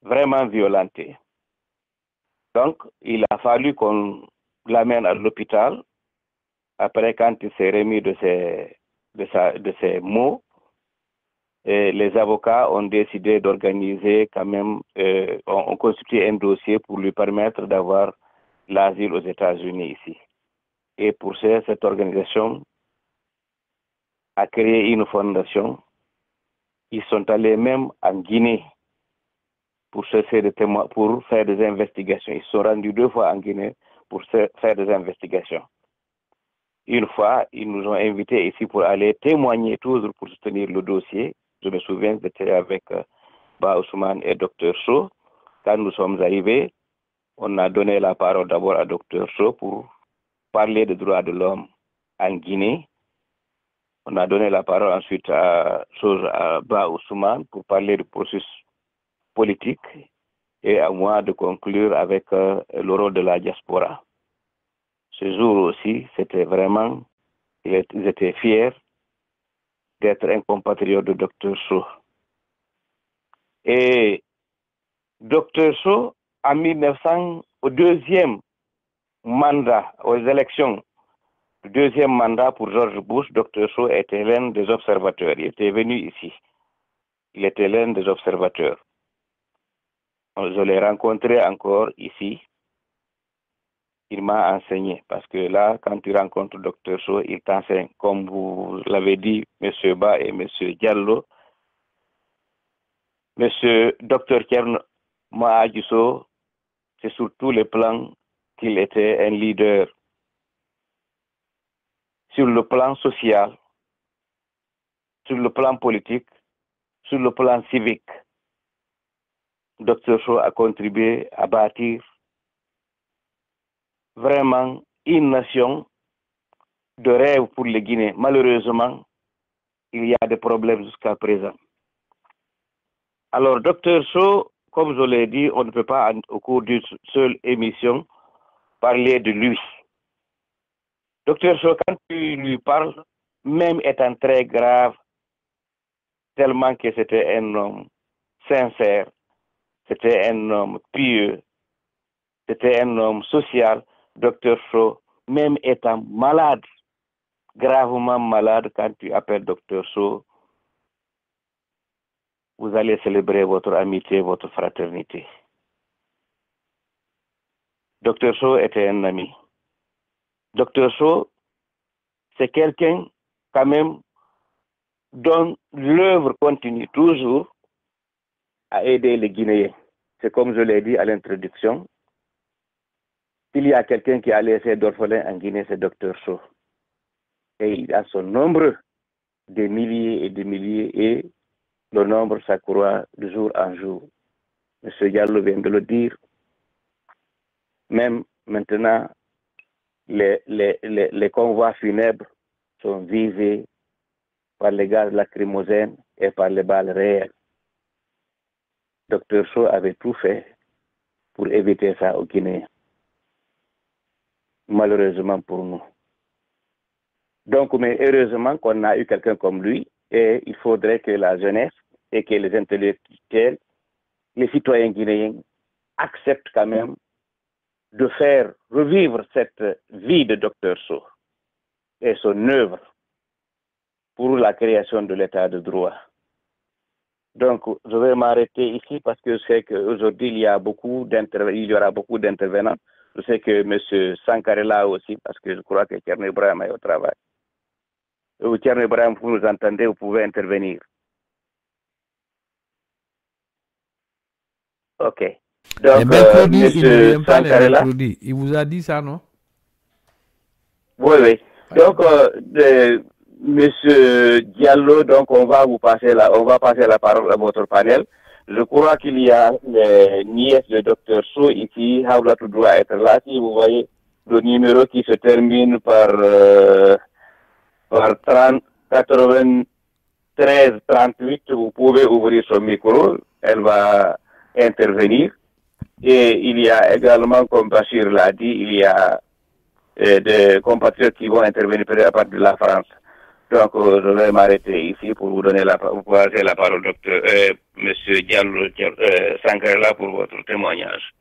vraiment violenté. Donc il a fallu qu'on l'amène à l'hôpital. Après, quand il s'est remis de ses maux, les avocats ont décidé d'organiser quand même, ont constitué un dossier pour lui permettre d'avoir l'asile aux États-Unis ici. Et pour ça, cette organisation a créé une fondation. Ils sont allés même en Guinée pour chercher des témoins, pour faire des investigations. Ils sont rendus 2 fois en Guinée pour faire des investigations. Une fois, ils nous ont invités ici pour aller témoigner toujours pour soutenir le dossier. Je me souviens, j'étais avec Ba Ousmane et Dr Sow. Quand nous sommes arrivés, on a donné la parole d'abord à Dr Sow pour parler des droits de l'homme en Guinée. On a donné la parole ensuite à Ba Ousmane pour parler du processus politique et à moi de conclure avec le rôle de la diaspora. Ce jour aussi, c'était vraiment, ils étaient fiers d'être un compatriote de Dr Sow. Et Dr Sow, en 1900, au deuxième mandat, aux élections, le deuxième mandat pour George Bush, Dr Sow était l'un des observateurs. Il était venu ici. Il était l'un des observateurs. Je l'ai rencontré encore ici. Il m'a enseigné, parce que là, quand tu rencontres Dr Sow, il t'enseigne, comme vous l'avez dit, M. Ba et M. Diallo. M. Dr Kern Mahadji Sow, c'est sur tous les plans qu'il était un leader. Sur le plan social, sur le plan politique, sur le plan civique. Dr Sow a contribué à bâtir vraiment une nation de rêve pour les Guinéens. Malheureusement, il y a des problèmes jusqu'à présent. Alors, Dr Sow, comme je l'ai dit, on ne peut pas, au cours d'une seule émission, parler de lui. Dr Sow, quand tu lui parles, même étant très grave, tellement que c'était un homme sincère, c'était un homme pieux, c'était un homme social, Dr Sow, même étant malade, gravement malade, quand tu appelles Dr Sow, vous allez célébrer votre amitié, votre fraternité. Dr Sow était un ami. Dr Sow, c'est quelqu'un quand même dont l'œuvre continue toujours à aider les Guinéens. C'est comme je l'ai dit à l'introduction, s'il y a quelqu'un qui a laissé d'orphelins en Guinée, c'est Dr Sow. Et il a son nombre, des milliers et des milliers, et le nombre s'accroît de jour en jour. M. Diallo vient de le dire. Même maintenant, les convois funèbres sont visés par les gaz lacrymogènes et par les balles réelles. Dr Sow avait tout fait pour éviter ça au Guinée. Malheureusement pour nous. Donc, mais heureusement qu'on a eu quelqu'un comme lui Et il faudrait que la jeunesse et que les intellectuels, les citoyens guinéens acceptent quand même de faire revivre cette vie de Dr Sow et son œuvre pour la création de l'état de droit. Donc, je vais m'arrêter ici parce que je sais qu'aujourd'hui, il y aura beaucoup d'intervenants. Je sais que M. Sankara est là aussi parce que je crois que Thierno Ibrahim est au travail. Thierno Ibrahim, vous nous entendez, vous pouvez intervenir. Ok. Donc, mercredi, M. il ne vient pas le Sankara est là. mercredi. Il vous a dit ça, non? Oui, oui. Donc, Monsieur Diallo, donc on va passer la parole à votre panel. Je crois qu'il y a les nièces de Dr Sow ici. Hawlatou doit être là. Si vous voyez le numéro qui se termine par 93 38, vous pouvez ouvrir son micro. Elle va intervenir. Et il y a également, comme Bachir l'a dit, il y a des compatriotes qui vont intervenir à partir de la France. Donc, je vais m'arrêter ici pour vous donner la parole, docteur, Monsieur Diallo Sankara, pour votre témoignage.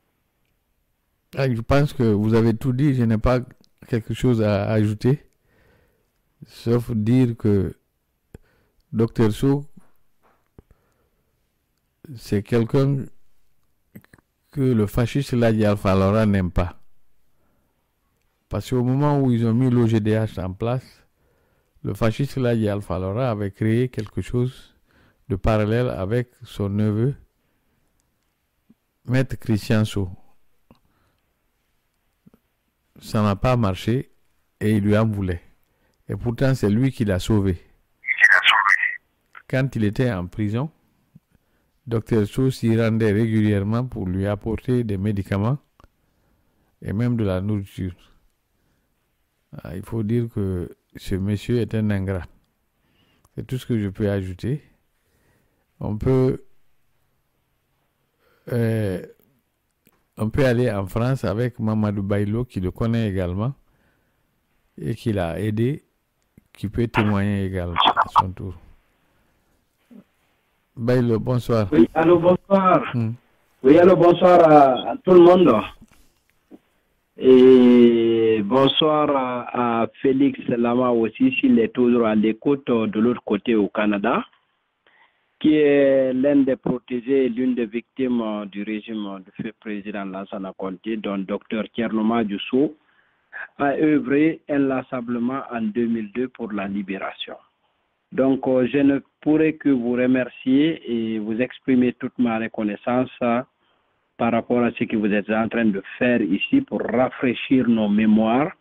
Je pense que vous avez tout dit. Je n'ai pas quelque chose à ajouter, sauf dire que Dr Sow, c'est quelqu'un que le fasciste Ladji Alpha Laura n'aime pas. Parce qu'au moment où ils ont mis l'OGDH en place, le fasciste Ladji Alpha Laura avait créé quelque chose de parallèle avec son neveu, Maître Christian Sow. Ça n'a pas marché et il lui en voulait. Et pourtant, c'est lui qui l'a sauvé. Quand il était en prison, Dr Sow s'y rendait régulièrement pour lui apporter des médicaments et même de la nourriture. Il faut dire que ce monsieur est un ingrat. C'est tout ce que je peux ajouter. On peut aller en France avec Mamadou Bailo, qui le connaît également et qui l'a aidé, qui peut témoigner également à son tour. Bailo, bonsoir. Oui, allô, bonsoir. Oui, allô, bonsoir à tout le monde. Et bonsoir à Félix Lama aussi, s'il est toujours à l'écoute de l'autre côté au Canada, qui est l'un des protégés et l'une des victimes du régime du feu président Lansana Conté, dont Dr Thierno Sow a œuvré inlassablement en 2002 pour la libération. Donc, je ne pourrais que vous remercier et vous exprimer toute ma reconnaissance par rapport à ce que vous êtes en train de faire ici pour rafraîchir nos mémoires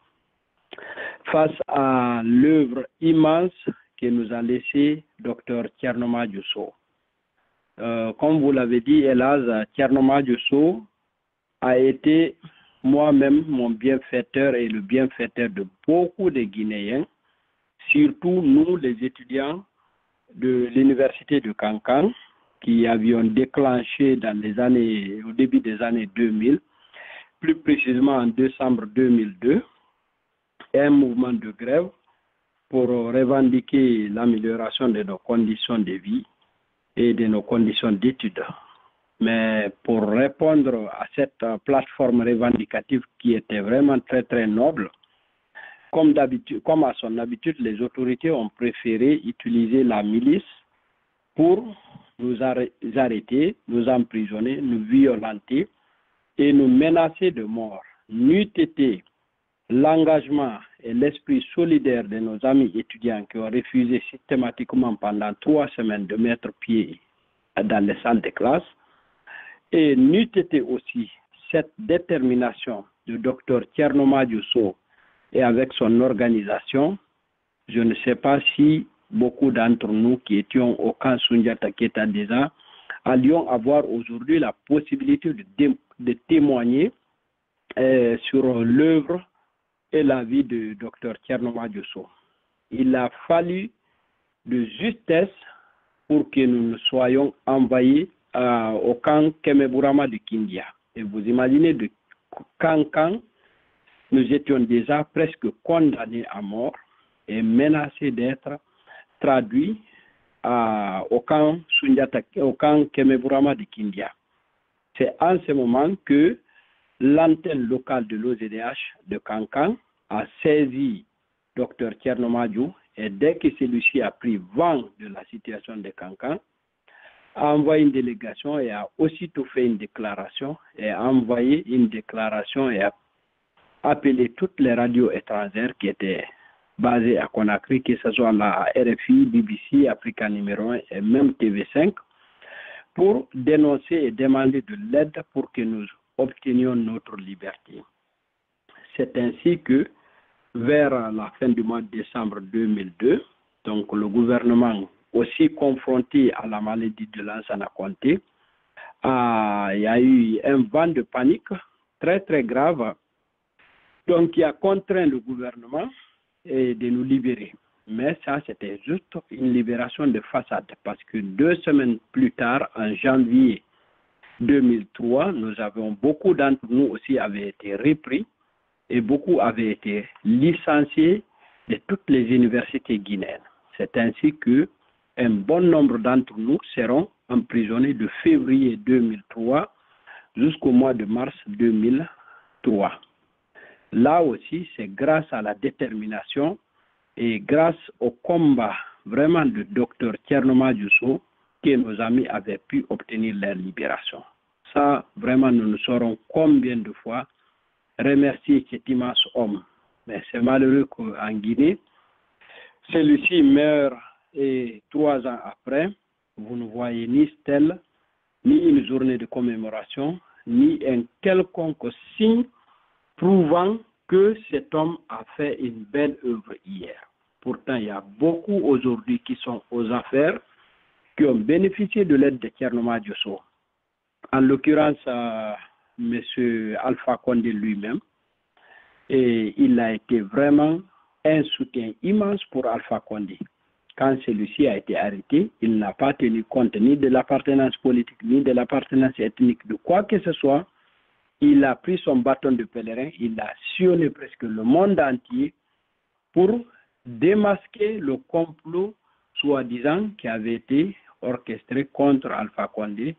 face à l'œuvre immense que nous a laissé Dr Thierno Sow. Comme vous l'avez dit, hélas, Thierno Sow a été moi-même mon bienfaiteur et le bienfaiteur de beaucoup de Guinéens, surtout nous, les étudiants de l'université de Kankan, qui avions déclenché au début des années 2000, plus précisément en décembre 2002, un mouvement de grève pour revendiquer l'amélioration de nos conditions de vie et de nos conditions d'études. Mais pour répondre à cette plateforme revendicative qui était vraiment très très noble, comme à son habitude, les autorités ont préféré utiliser la milice pour nous arrêter, nous emprisonner, nous violenter et nous menacer de mort. N'eût été l'engagement et l'esprit solidaire de nos amis étudiants qui ont refusé systématiquement pendant 3 semaines de mettre pied dans les salles de classe, et n'eût été aussi cette détermination du docteur Thierno Sow et avec son organisation, je ne sais pas si beaucoup d'entre nous qui étions au camp Sundiata Keita déjà allions avoir aujourd'hui la possibilité de témoigner sur l'œuvre et la vie de Dr Thierno Sow. Il a fallu de justesse pour que nous ne soyons envoyés au camp Kemeburama de Kindia. Et vous imaginez, de Kankan, nous étions déjà presque condamnés à mort et menacés d'être traduits au camp Sundiata, au camp Kemeburama de Kindia. C'est en ce moment que l'antenne locale de l'OZDH de Kankan a saisi Dr Tchernomadiou et dès que celui-ci a pris vent de la situation de Kankan, a envoyé une délégation et a aussitôt fait une déclaration et a envoyé une déclaration et a appelé toutes les radios étrangères qui étaient basées à Conakry, que ce soit la RFI, BBC, Africa numéro 1 et même TV5, pour dénoncer et demander de l'aide pour que nous obtenions notre liberté. C'est ainsi que, vers la fin du mois de décembre 2002, donc le gouvernement, aussi confronté à la maladie de Lansana Conté, il y a eu un vent de panique très très grave, donc qui a contraint le gouvernement de nous libérer. Mais ça, c'était juste une libération de façade, parce que 2 semaines plus tard, en janvier 2003, beaucoup d'entre nous aussi avaient été repris et beaucoup avaient été licenciés de toutes les universités guinéennes. C'est ainsi que un bon nombre d'entre nous seront emprisonnés de février 2003 jusqu'au mois de mars 2003. Là aussi, c'est grâce à la détermination et grâce au combat vraiment du docteur Tchernomadiou que nos amis avaient pu obtenir leur libération. Ça, vraiment, nous ne saurons combien de fois remercier cet immense homme. Mais c'est malheureux qu'en Guinée, celui-ci meurt et 3 ans après, vous ne voyez ni stèle, ni une journée de commémoration, ni un quelconque signe prouvant que cet homme a fait une belle œuvre hier. Pourtant, il y a beaucoup aujourd'hui qui sont aux affaires, qui ont bénéficié de l'aide de Tchernomadiou. En l'occurrence, M. Alpha Condé lui-même, et il a été vraiment un soutien immense pour Alpha Condé. Quand celui-ci a été arrêté, il n'a pas tenu compte ni de l'appartenance politique, ni de l'appartenance ethnique, de quoi que ce soit. Il a pris son bâton de pèlerin, il a sillonné presque le monde entier pour démasquer le complot soi-disant qui avait été orchestré contre Alpha Condé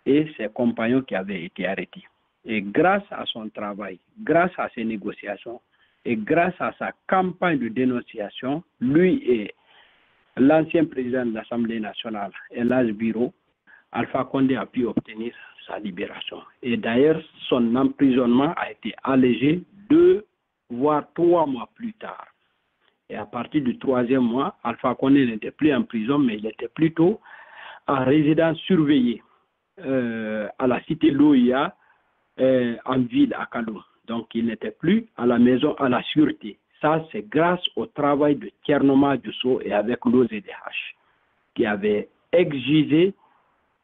et ses compagnons qui avaient été arrêtés. Et grâce à son travail, grâce à ses négociations et grâce à sa campagne de dénonciation, lui et l'ancien président de l'Assemblée nationale, Elhadji Biro, Alpha Condé a pu obtenir sa libération. Et d'ailleurs, son emprisonnement a été allégé 2 voire 3 mois plus tard. Et à partir du 3e mois, Alpha Condé n'était plus en prison, mais il était plutôt en résidence surveillée à la cité Loïa, en ville à Kaloum. Donc il n'était plus à la maison à la sûreté. Ça, c'est grâce au travail de Tchernomadiou et avec l'OZDH, qui avait exigé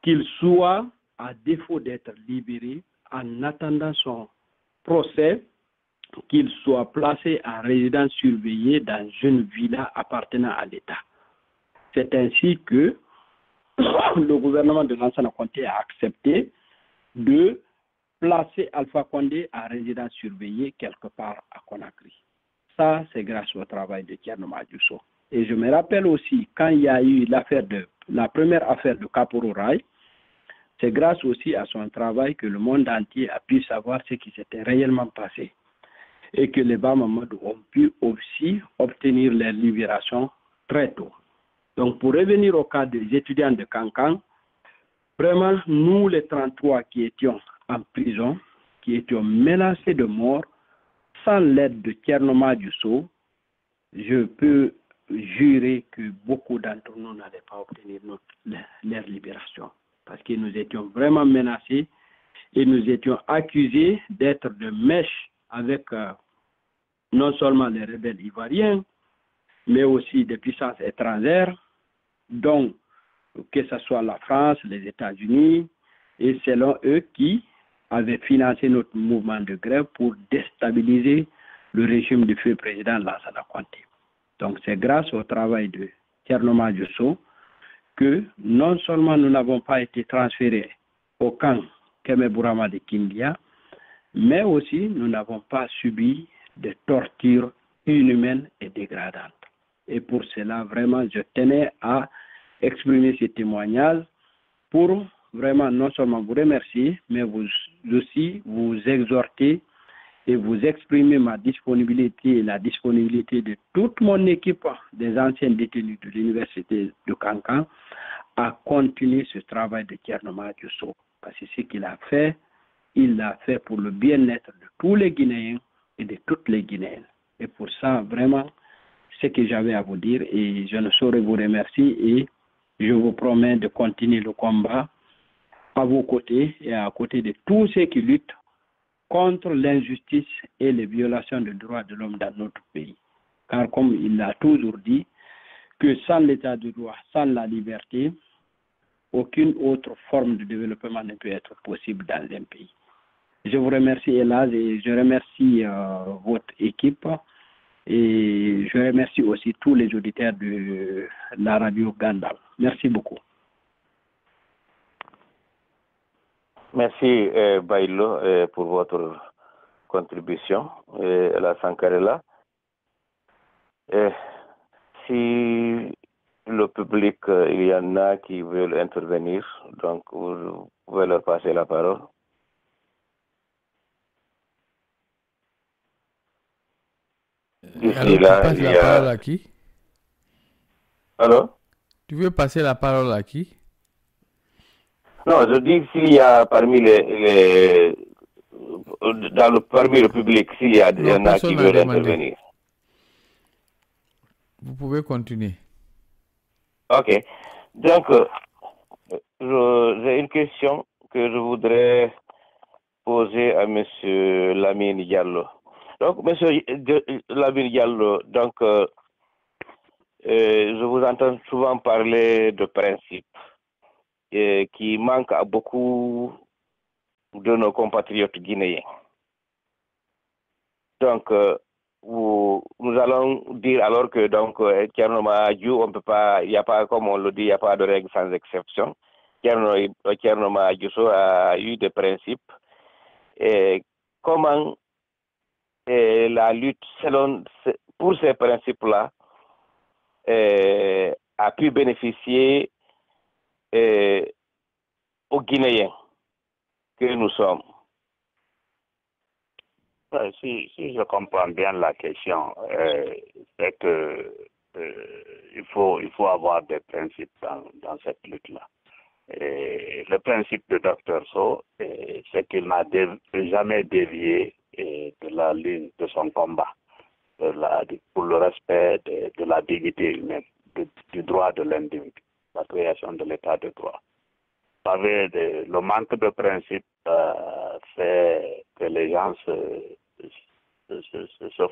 qu'il soit, à défaut d'être libéré, en attendant son procès, qu'il soit placé en résidence surveillée dans une villa appartenant à l'État. C'est ainsi que le gouvernement de Lansana Conté a accepté de placer Alpha Condé en résidence surveillée quelque part à Conakry. Ça, c'est grâce au travail de Tchernomadiou. Et je me rappelle aussi, quand il y a eu la première affaire de Kaporo Rai, c'est grâce aussi à son travail que le monde entier a pu savoir ce qui s'était réellement passé et que les Bamamadou ont pu aussi obtenir leur libération très tôt. Donc, pour revenir au cas des étudiants de Kankan, vraiment, nous, les 33 qui étions en prison, qui étions menacés de mort, sans l'aide de Tchernomadiou, je peux jurer que beaucoup d'entre nous n'allaient pas obtenir leur libération. Parce que nous étions vraiment menacés et nous étions accusés d'être de mèche avec non seulement les rebelles ivoiriens, mais aussi des puissances étrangères, dont que ce soit la France, les États-Unis, et selon eux qui avaient financé notre mouvement de grève pour déstabiliser le régime du feu président Lansana Conté. Donc c'est grâce au travail de Tchernomadiou que non seulement nous n'avons pas été transférés au camp Kemeburama de Kindia, mais aussi nous n'avons pas subi de tortures inhumaines et dégradantes. Et pour cela, vraiment, je tenais à exprimer ce témoignage pour vraiment non seulement vous remercier, mais vous aussi vous exhorter et vous exprimer ma disponibilité et la disponibilité de toute mon équipe des anciens détenus de l'université de Kankan à continuer ce travail de Thierno Diousso. Parce que ce qu'il a fait, il l'a fait pour le bien-être de tous les Guinéens et de toutes les Guinéennes. Et pour ça, vraiment, ce que j'avais à vous dire, et je ne saurais vous remercier, et je vous promets de continuer le combat à vos côtés et à côté de tous ceux qui luttent contre l'injustice et les violations des droits de l'homme dans notre pays. Car comme il l'a toujours dit, que sans l'état de droit, sans la liberté, aucune autre forme de développement ne peut être possible dans un pays. Je vous remercie, Elaz, et je remercie votre équipe, et je remercie aussi tous les auditeurs de la radio Gandal. Merci beaucoup. Merci, Bailo, pour votre contribution à la Sankarela. Si le public, il y en a qui veulent intervenir, donc vous pouvez leur passer la parole. Alors, tu passes la parole à qui? Alors? Tu veux passer la parole à qui? Non, je dis s'il y a parmi parmi le public, s'il y en a qui veulent intervenir. Vous pouvez continuer. Ok. Donc, j'ai une question que je voudrais poser à M. Lamine Diallo. Donc, M. Lamine Diallo, donc, je vous entends souvent parler de principes qui manquent à beaucoup de nos compatriotes guinéens. Donc, nous allons dire alors que donc Thierno Diou, on peut pas, il n'y a pas, comme on le dit, il n'y a pas de règle sans exception. Thierno Diousso a eu des principes. Et comment la lutte pour ces principes-là a pu bénéficier aux Guinéens que nous sommes? Si je comprends bien la question, c'est que il faut avoir des principes dans cette lutte-là. Le principe de Dr So, c'est qu'il n'a jamais dévié de la ligne de son combat pour le respect de la dignité humaine, du droit de l'individu, la création de l'état de droit. Vous savez, le manque de principe fait que les gens se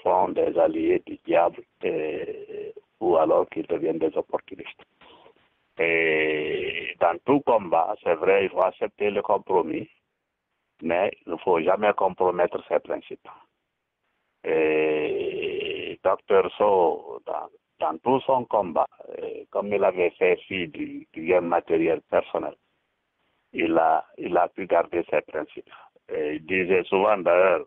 font des alliés du diable ou alors qu'ils deviennent des opportunistes. Et dans tout combat, c'est vrai, il faut accepter le compromis, mais il ne faut jamais compromettre ses principes. Et Dr So, dans tout son combat, comme il avait fait fi du bien matériel personnel, il a pu garder ses principes. Et il disait souvent d'ailleurs,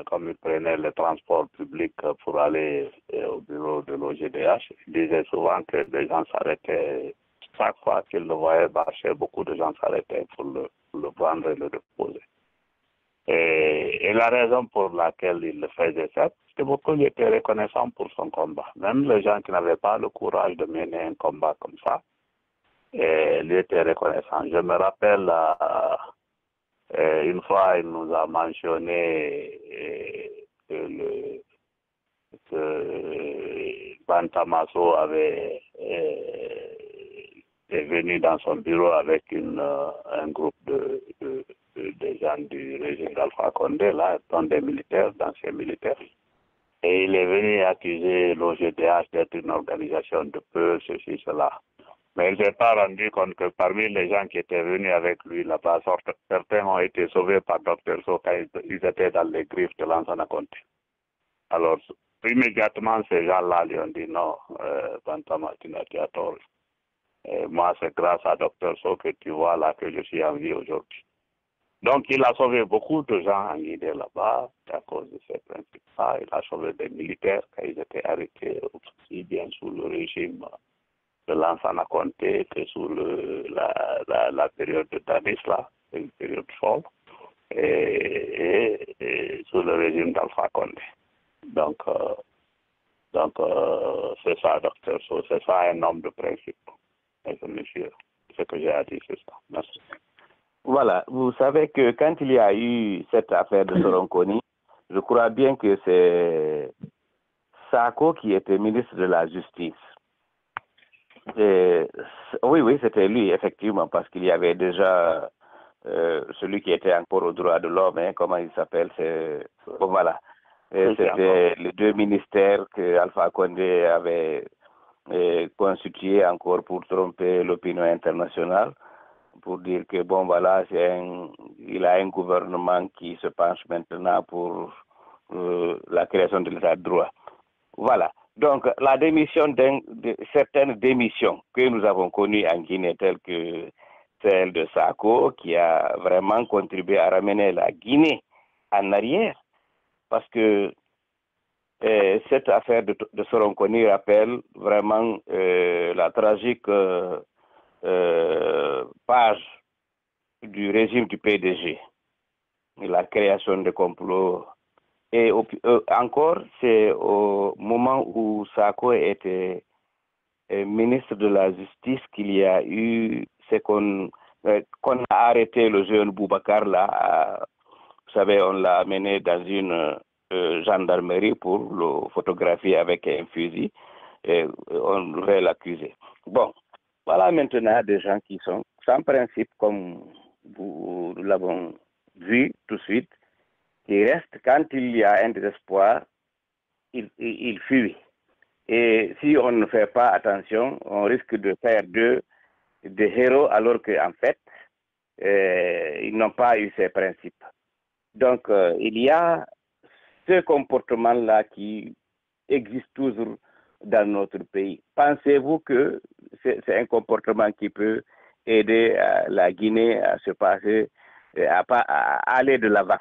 comme il prenait le transport public pour aller au bureau de l'OGDH, il disait souvent que les gens s'arrêtaient, chaque fois qu'ils le voyaient marcher, beaucoup de gens s'arrêtaient pour le prendre et le déposer. Et la raison pour laquelle il le faisait ça, c'est que beaucoup lui étaient reconnaissants pour son combat. Même les gens qui n'avaient pas le courage de mener un combat comme ça, lui étaient reconnaissants. Je me rappelle, une fois, il nous a mentionné que Bantamaso est venu dans son bureau avec un groupe de gens du régime d'Alpha Condé, là, dont des militaires, d'anciens militaires. Et il est venu accuser l'OGDH d'être une organisation de peur, ceci, cela. Mais il ne s'est pas rendu compte que parmi les gens qui étaient venus avec lui là-bas, certains ont été sauvés par Dr So quand ils étaient dans les griffes de Lansana Conté. Alors, immédiatement, ces gens-là lui ont dit non, Bantama, tu as tort. Et moi, c'est grâce à Dr So que tu vois là que je suis en vie aujourd'hui. Donc, il a sauvé beaucoup de gens en Guinée là-bas à cause de ces principes-là. Il a sauvé des militaires quand ils étaient arrêtés aussi bien sous le régime Lansana Conté que sous la période de Dadis, là, une période folle, et sous le régime d'Alpha Condé. Donc c'est ça, docteur. C'est ça un homme de principe. Et monsieur, ce que j'ai à dire, c'est ça. Merci. Voilà, vous savez que quand il y a eu cette affaire de Soronconi, je crois bien que c'est Sako qui était ministre de la Justice. Et, oui, c'était lui, effectivement, parce qu'il y avait déjà celui qui était encore au droit de l'homme, hein, comment il s'appelle, bon, voilà. C'était les deux ministères que Alpha Condé avait constitués encore pour tromper l'opinion internationale, pour dire que, bon, voilà, il a un gouvernement qui se penche maintenant pour la création de l'état de droit. Voilà. Donc, la démission de certaines démissions que nous avons connues en Guinée, telles que celle de Sako, qui a vraiment contribué à ramener la Guinée en arrière, parce que cette affaire de Soronconi rappelle vraiment la tragique page du régime du PDG, la création de complots. Et encore, c'est au moment où Sako était ministre de la Justice qu'il y a eu ce qu'on a arrêté le jeune Boubacar là. Vous savez, on l'a amené dans une gendarmerie pour le photographier avec un fusil et on devait l'accuser. Bon, voilà maintenant des gens qui sont sans principe, comme nous l'avons vu tout de suite, qui restent quand il y a un désespoir, il fuit. Et si on ne fait pas attention, on risque de faire d'eux des héros alors qu'en fait, ils n'ont pas eu ces principes. Donc, il y a ce comportement-là qui existe toujours dans notre pays. Pensez-vous que c'est un comportement qui peut aider la Guinée à se passer, à aller de l'avant?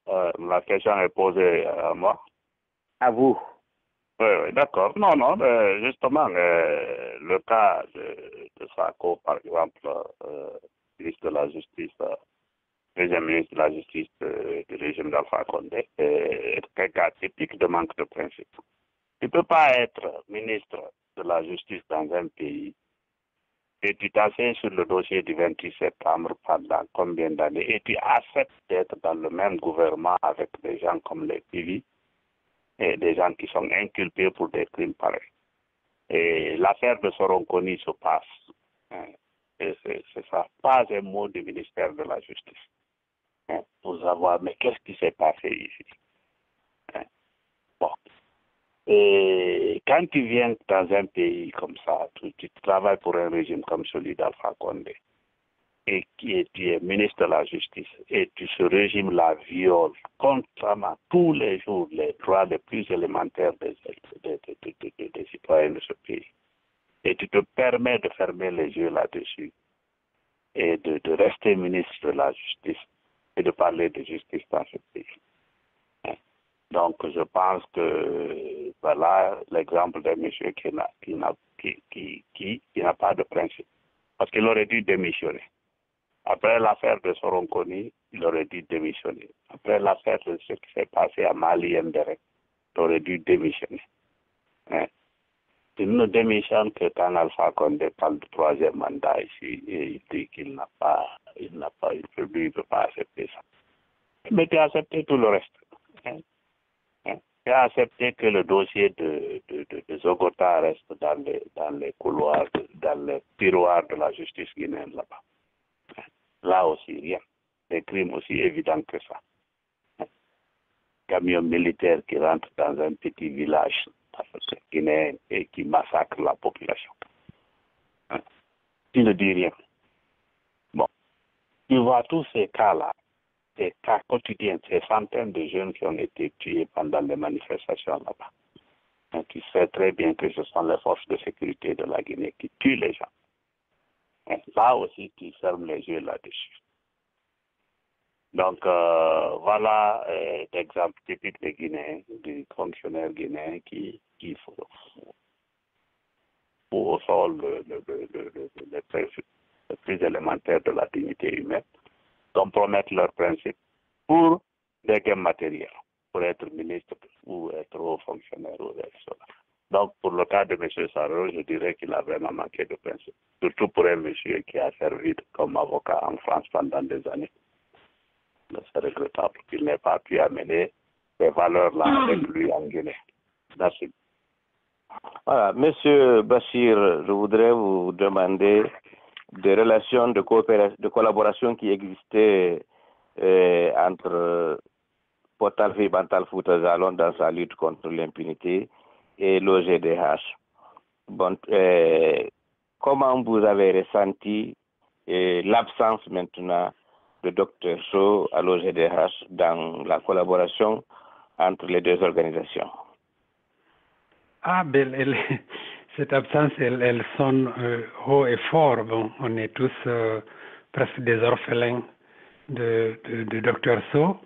La question est posée à moi. À vous. Oui, d'accord. Non, justement, le cas de Sako, par exemple, ministre de la Justice, deuxième ministre de la Justice du régime d'Alpha Condé, est un cas typique de manque de principe. Tu ne peux pas être ministre de la Justice dans un pays et tu t'assieds sur le dossier du 28 septembre pendant combien d'années et tu acceptes d'être dans le même gouvernement avec des gens comme les PV et des gens qui sont inculpés pour des crimes pareils. Et l'affaire de Soronconi se passe. Et c'est ça. Pas un mot du ministère de la Justice. Pour savoir, mais qu'est-ce qui s'est passé ici? Bon. Et quand tu viens dans un pays comme ça, tu travailles pour un régime comme celui d'Alpha Condé, et tu es ministre de la Justice, et ce régime-là viole constamment tous les jours les droits les plus élémentaires des citoyens de ce pays. Et tu te permets de fermer les yeux là-dessus et de rester ministre de la Justice et de parler de justice dans ce pays. Donc, je pense que voilà l'exemple d'un monsieur qui n'a pas de principe. Parce qu'il aurait dû démissionner. Après l'affaire de Soronconi, il aurait dû démissionner. Après l'affaire de ce qui s'est passé à Mali Mbere, il aurait dû démissionner. Il ne démissionne que quand Alpha Condé parle du troisième mandat ici et il dit qu'il n'a pas, il ne peut pas accepter ça. Mais tu as accepté tout le reste. Tu as accepté que le dossier de Zogota reste dans les couloirs, dans les tiroirs de la justice guinéenne là-bas. Là aussi, rien. Des crimes aussi évidents que ça. Camion militaire qui rentre dans un petit village guinéen et qui massacre la population. Tu ne dis rien. Bon. Tu vois tous ces cas-là, ces cas quotidiens, ces centaines de jeunes qui ont été tués pendant les manifestations là-bas. Et tu sais très bien que ce sont les forces de sécurité de la Guinée qui tuent les gens. Et là aussi, tu fermes les yeux là-dessus. Donc, voilà l'exemple typique des Guinéens, du fonctionnaire guinéen qui qui faut au sol les principes les plus élémentaires de la dignité humaine, compromettre leurs principes pour des gains matériels, pour être ministre ou être haut fonctionnaire ou etc. Donc, pour le cas de M. Sarro, je dirais qu'il a vraiment manqué de principe. Surtout pour un monsieur qui a servi comme avocat en France pendant des années. C'est regrettable qu'il n'ait pas pu amener ces valeurs-là avec lui en Guinée. Merci. Voilà, Monsieur Bachir, je voudrais vous demander des relations de coopération, de collaboration qui existaient entre Portal Fi Bantal Fouta Jalon dans sa lutte contre l'impunité et l'OGDH. Bon, comment vous avez ressenti l'absence maintenant de Dr Sow à l'OGDH dans la collaboration entre les deux organisations? Ah, ben, cette absence, elle sonne haut et fort. Bon, on est tous presque des orphelins de Dr Sow.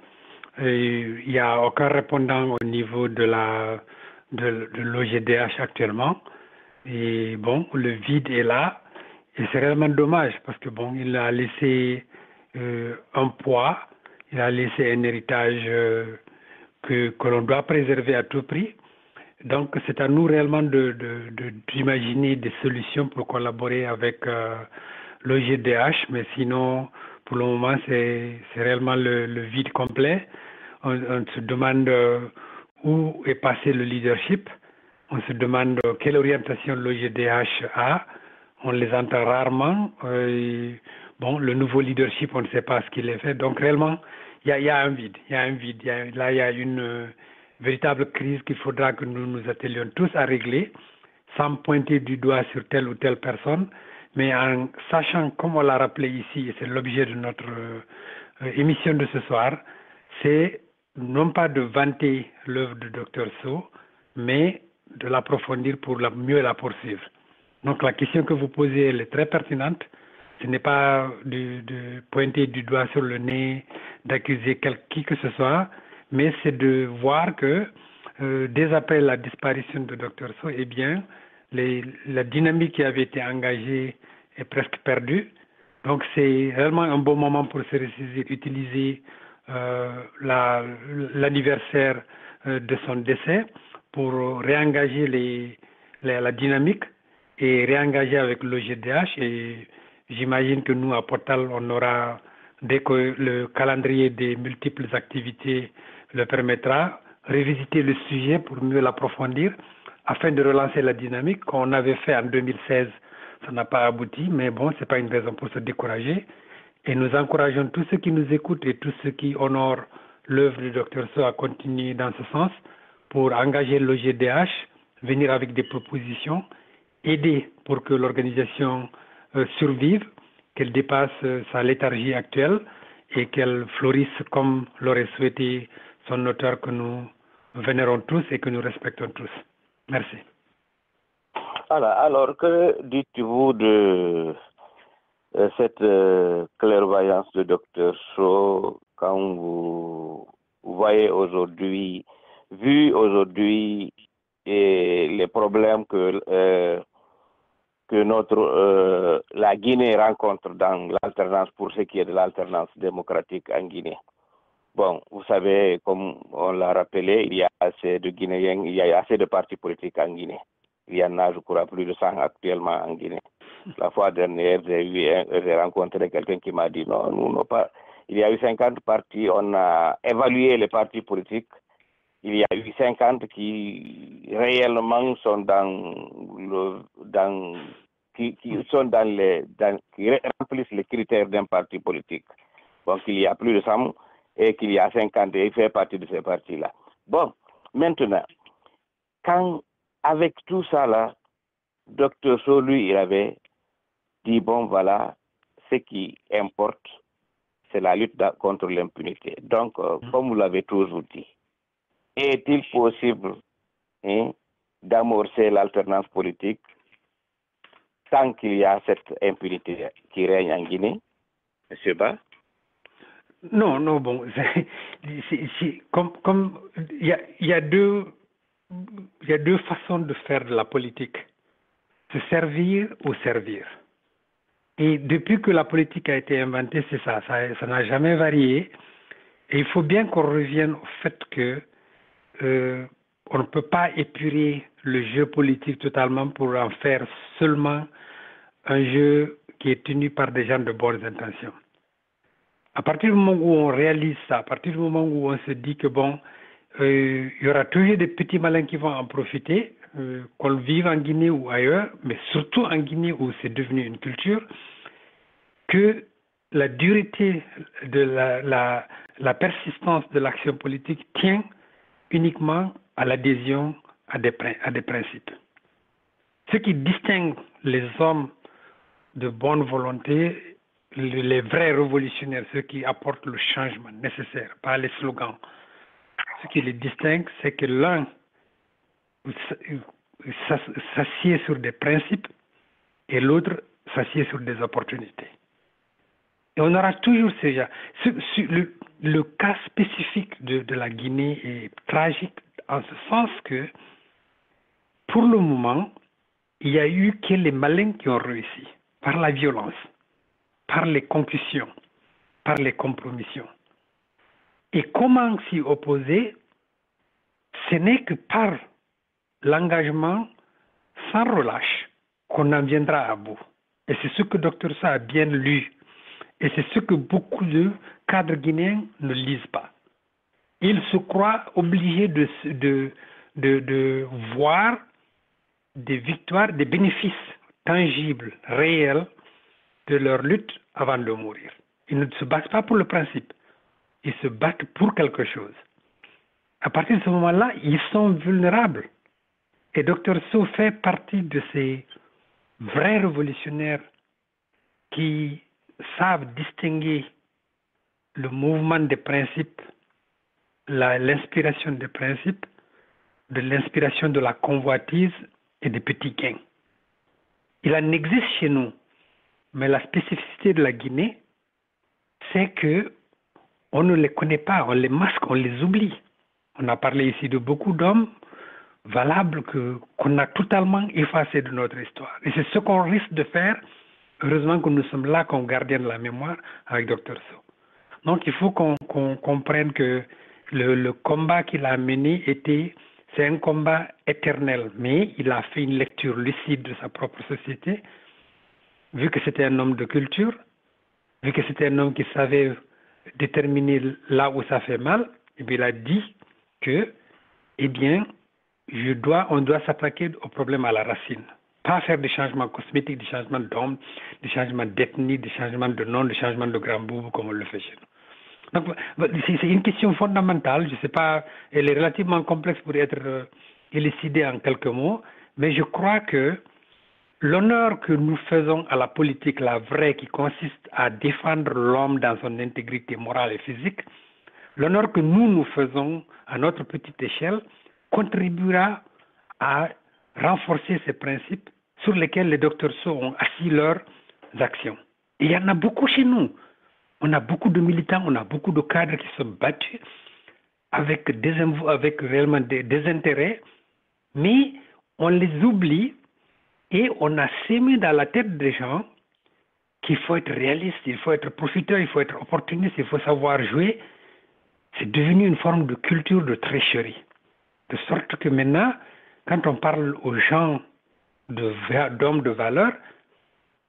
Il n'y a aucun répondant au niveau de l'OGDH actuellement. Et bon, le vide est là. Et c'est réellement dommage parce que bon, il a laissé un poids, il a laissé un héritage que l'on doit préserver à tout prix. Donc, c'est à nous réellement d'imaginer des solutions pour collaborer avec l'OGDH, mais sinon, pour le moment, c'est réellement le vide complet. On se demande où est passé le leadership. On se demande quelle orientation l'OGDH a. On les entend rarement. Bon, le nouveau leadership, on ne sait pas ce qu'il a fait. Donc, réellement, il y a un vide. Il y a un vide. Là, il y a une véritable crise qu'il faudra que nous nous attelions tous à régler, sans pointer du doigt sur telle ou telle personne, mais en sachant, comme on l'a rappelé ici, et c'est l'objet de notre émission de ce soir, c'est non pas de vanter l'œuvre de Dr Sow, mais de l'approfondir pour mieux la poursuivre. Donc la question que vous posez, elle est très pertinente. Ce n'est pas de pointer du doigt sur le nez, d'accuser qui que ce soit, mais c'est de voir que dès après la disparition de Dr Sow, eh bien, la dynamique qui avait été engagée est presque perdue. Donc c'est réellement un bon moment pour se ressaisir, utiliser l'anniversaire de son décès pour réengager la dynamique et réengager avec l'OGDH. Et j'imagine que nous, à Portal, on aura, dès que le calendrier des multiples activités le permettra, revisiter le sujet pour mieux l'approfondir afin de relancer la dynamique qu'on avait fait en 2016. Ça n'a pas abouti, mais bon, ce n'est pas une raison pour se décourager. Et nous encourageons tous ceux qui nous écoutent et tous ceux qui honorent l'œuvre du Dr Sow à continuer dans ce sens pour engager l'OGDH, venir avec des propositions, aider pour que l'organisation survive, qu'elle dépasse sa léthargie actuelle et qu'elle florisse comme l'aurait souhaité son auteur que nous vénérons tous et que nous respectons tous. Merci. Alors que dites-vous de cette clairvoyance de Dr Sow quand vous voyez aujourd'hui, les problèmes que la Guinée rencontre dans l'alternance pour ce qui est de l'alternance démocratique en Guinée? Bon, vous savez, comme on l'a rappelé, il y a assez de Guinéens, il y a assez de partis politiques en Guinée. Il y en a, je crois, plus de 100 actuellement en Guinée. La fois dernière, j'ai rencontré quelqu'un qui m'a dit non, nous n'avons pas. Il y a eu 50 partis, on a évalué les partis politiques. Il y a eu 50 qui réellement sont qui remplissent les critères d'un parti politique. Donc il y a plus de 100 et qu'il y a 50 et il fait partie de ces partis-là. Bon, maintenant, avec tout ça là, Dr Sow, lui, il avait dit, bon, voilà, ce qui importe, c'est la lutte contre l'impunité. Donc, comme vous l'avez toujours dit, est-il possible d'amorcer l'alternance politique tant qu'il y a cette impunité qui règne en Guinée, M. Ba? Non, bon, comme il y a deux il y a deux façons de faire de la politique. Se servir ou servir. Et depuis que la politique a été inventée, c'est ça. Ça n'a jamais varié. Et il faut bien qu'on revienne au fait que on ne peut pas épurer le jeu politique totalement pour en faire seulement un jeu qui est tenu par des gens de bonnes intentions. À partir du moment où on réalise ça, à partir du moment où on se dit que bon, il y aura toujours des petits malins qui vont en profiter, qu'on le vive en Guinée ou ailleurs, mais surtout en Guinée où c'est devenu une culture, que la dureté de la persistance de l'action politique tient uniquement à l'adhésion à des principes. Ce qui distingue les hommes de bonne volonté, les vrais révolutionnaires, ceux qui apportent le changement nécessaire, pas les slogans. Ce qui les distingue, c'est que l'un s'assied sur des principes et l'autre s'assied sur des opportunités. Et on aura toujours ces gens. Le cas spécifique de la Guinée est tragique en ce sens que, pour le moment, il n'y a eu que les malins qui ont réussi, par la violence, par les concussions, par les compromissions. Et comment s'y opposer? Ce n'est que par l'engagement sans relâche qu'on en viendra à bout. Et c'est ce que Dr Sa a bien lu. Et c'est ce que beaucoup de cadres guinéens ne lisent pas. Ils se croient obligés de voir des victoires, des bénéfices tangibles, réels de leur lutte avant de mourir. Ils ne se battent pas pour le principe. Ils se battent pour quelque chose. À partir de ce moment-là, ils sont vulnérables. Et Dr So fait partie de ces vrais révolutionnaires qui savent distinguer le mouvement des principes, l'inspiration des principes, de l'inspiration de la convoitise et des petits gains. Il en existe chez nous, mais la spécificité de la Guinée, c'est que on ne les connaît pas, on les masque, on les oublie. On a parlé ici de beaucoup d'hommes valables qu'on a totalement effacés de notre histoire. Et c'est ce qu'on risque de faire. Heureusement que nous sommes là comme gardiens de la mémoire avec Dr So. Donc il faut qu'on comprenne que le combat qu'il a mené c'est un combat éternel, mais il a fait une lecture lucide de sa propre société, vu que c'était un homme de culture, vu que c'était un homme qui savait déterminer là où ça fait mal, et bien il a dit que, eh bien, on doit s'attaquer au problème à la racine. Pas faire des changements cosmétiques, des changements d'hommes, des changements d'ethnie, des changements de nom, des changements de grand boubou comme on le fait chez nous. Donc, c'est une question fondamentale, je ne sais pas, elle est relativement complexe pour être élucidée en quelques mots, mais je crois que l'honneur que nous faisons à la politique, la vraie, qui consiste à défendre l'homme dans son intégrité morale et physique, l'honneur que nous faisons à notre petite échelle contribuera à renforcer ces principes sur lesquels les Dr So ont assis leurs actions. Et il y en a beaucoup chez nous. On a beaucoup de militants, on a beaucoup de cadres qui sont battus avec réellement des intérêts, mais on les oublie et on a sémé dans la tête des gens qu'il faut être réaliste, il faut être profiteur, il faut être opportuniste, il faut savoir jouer. C'est devenu une forme de culture de tricherie. De sorte que maintenant, quand on parle aux gens d'hommes de valeur,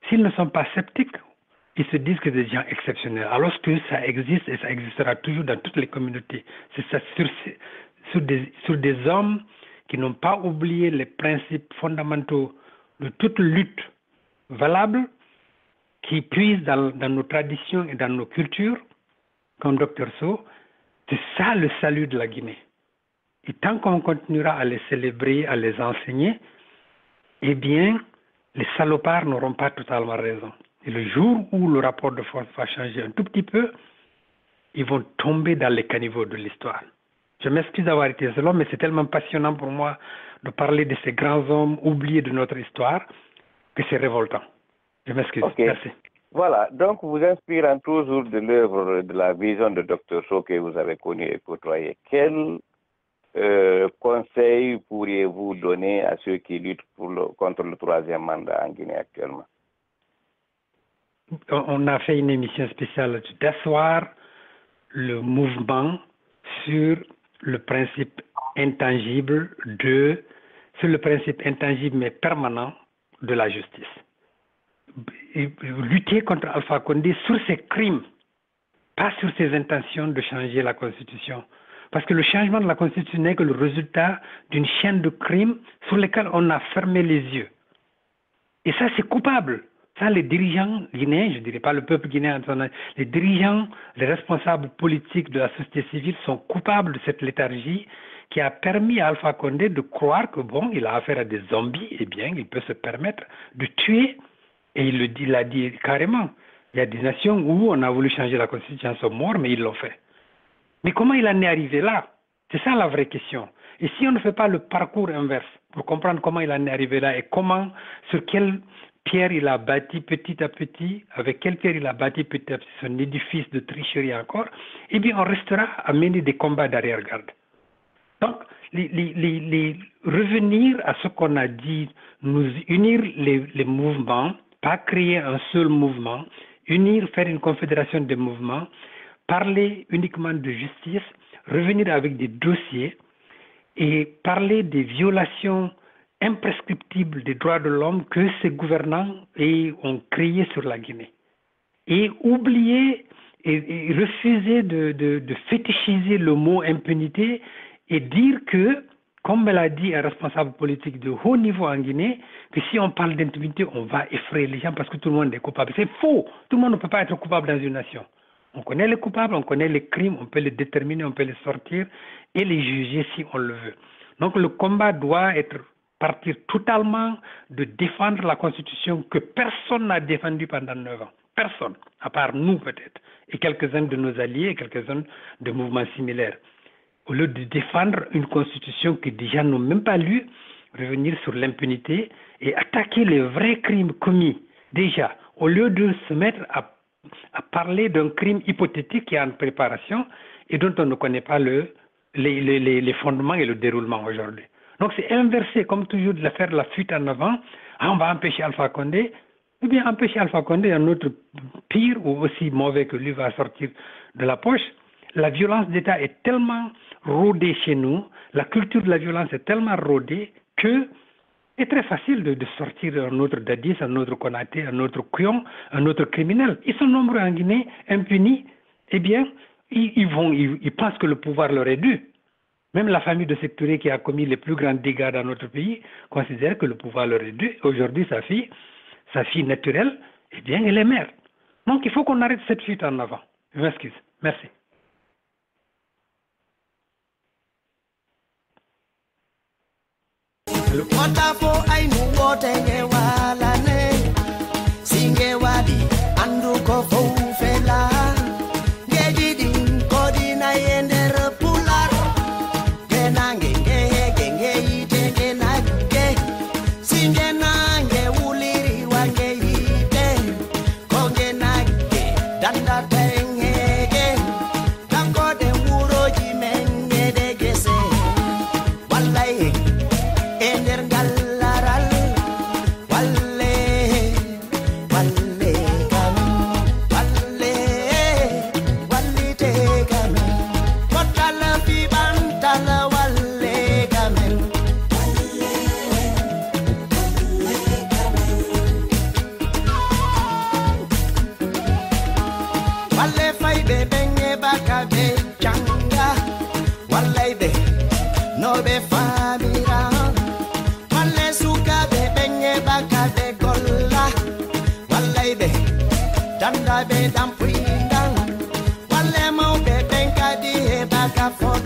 s'ils ne sont pas sceptiques, ils se disent que c'est des gens exceptionnels, alors que ça existe et ça existera toujours dans toutes les communautés. C'est ça, sur des hommes qui n'ont pas oublié les principes fondamentaux de toute lutte valable, qui puisent dans nos traditions et dans nos cultures, comme Dr So. C'est ça le salut de la Guinée. Et tant qu'on continuera à les célébrer, à les enseigner, eh bien, les salopards n'auront pas totalement raison. Et le jour où le rapport de force va changer un tout petit peu, ils vont tomber dans les caniveaux de l'histoire. Je m'excuse d'avoir été long, mais c'est tellement passionnant pour moi de parler de ces grands hommes oubliés de notre histoire que c'est révoltant. Je m'excuse. Okay. Merci. Voilà, donc vous inspirant toujours de l'œuvre, de la vision de Dr So que vous avez connue et côtoyée, quelle conseils pourriez-vous donner à ceux qui luttent contre le troisième mandat en Guinée actuellement? On a fait une émission spéciale d'asseoir le mouvement sur le principe intangible mais permanent de la justice. Et lutter contre Alpha Condé sur ses crimes, pas sur ses intentions de changer la Constitution. Parce que le changement de la Constitution n'est que le résultat d'une chaîne de crimes sur lesquels on a fermé les yeux. Et ça, c'est coupable. Ça, les dirigeants guinéens, je ne dirais pas le peuple guinéen, les dirigeants, les responsables politiques de la société civile sont coupables de cette léthargie qui a permis à Alpha Condé de croire que, bon, il a affaire à des zombies, et bien, il peut se permettre de tuer. Et il l'a dit carrément. Il y a des nations où on a voulu changer la Constitution, ils sont morts, mais ils l'ont fait. Mais comment il en est arrivé là? C'est ça la vraie question. Et si on ne fait pas le parcours inverse pour comprendre comment il en est arrivé là et comment, sur quelle pierre il a bâti petit à petit, avec quelle pierre il a bâti petit à petit son édifice de tricherie encore, eh bien on restera à mener des combats d'arrière-garde. Donc, revenir à ce qu'on a dit, nous unir les mouvements, pas créer un seul mouvement, faire une confédération des mouvements, parler uniquement de justice, revenir avec des dossiers et parler des violations imprescriptibles des droits de l'homme que ces gouvernants ont créées sur la Guinée. Et oublier et refuser de fétichiser le mot impunité et dire que, comme me l'a dit un responsable politique de haut niveau en Guinée, que si on parle d'impunité, on va effrayer les gens parce que tout le monde est coupable. C'est faux. Tout le monde ne peut pas être coupable dans une nation. On connaît les coupables, on connaît les crimes, on peut les déterminer, on peut les sortir et les juger si on le veut. Donc le combat doit partir totalement de défendre la Constitution que personne n'a défendue pendant 9 ans. Personne, à part nous peut-être, et quelques-uns de nos alliés, et quelques-uns de mouvements similaires. Au lieu de défendre une Constitution que déjà n'ont même pas lue, revenir sur l'impunité et attaquer les vrais crimes commis. Déjà, au lieu de se mettre à parler d'un crime hypothétique qui est en préparation et dont on ne connaît pas les fondements et le déroulement aujourd'hui. Donc c'est inversé, comme toujours, de faire la fuite en avant. Ah, on va empêcher Alpha Condé. Eh bien, empêcher Alpha Condé, un autre pire ou aussi mauvais que lui va sortir de la poche. La violence d'État est tellement rodée chez nous, la culture de la violence est tellement rodée que c'est très facile de sortir un autre Dadis, un autre Konaté, un autre Kuyon, un autre criminel. Ils sont nombreux en Guinée, impunis. Eh bien, ils pensent que le pouvoir leur est dû. Même la famille de Sékou Touré qui a commis les plus grands dégâts dans notre pays considère que le pouvoir leur est dû. Aujourd'hui, sa fille naturelle, eh bien, elle est mère. Donc, il faut qu'on arrête cette fuite en avant. Je m'excuse. Merci. Watapo ainu wote ngewalane singewadi anduko fofela ngedidin kodina yendere pular kenange ngenge ite nage singenange uliri wange ite konge nage danda tengege dankode uroji mengede gese wallahi ender gallaral walle kam walle wallite kam kotala fi bantala walle kamen walle fay be benye bakabe changa walle be no be famira bakabe golla wallay be danda be dam puindang walle mo be benkadi e baka fot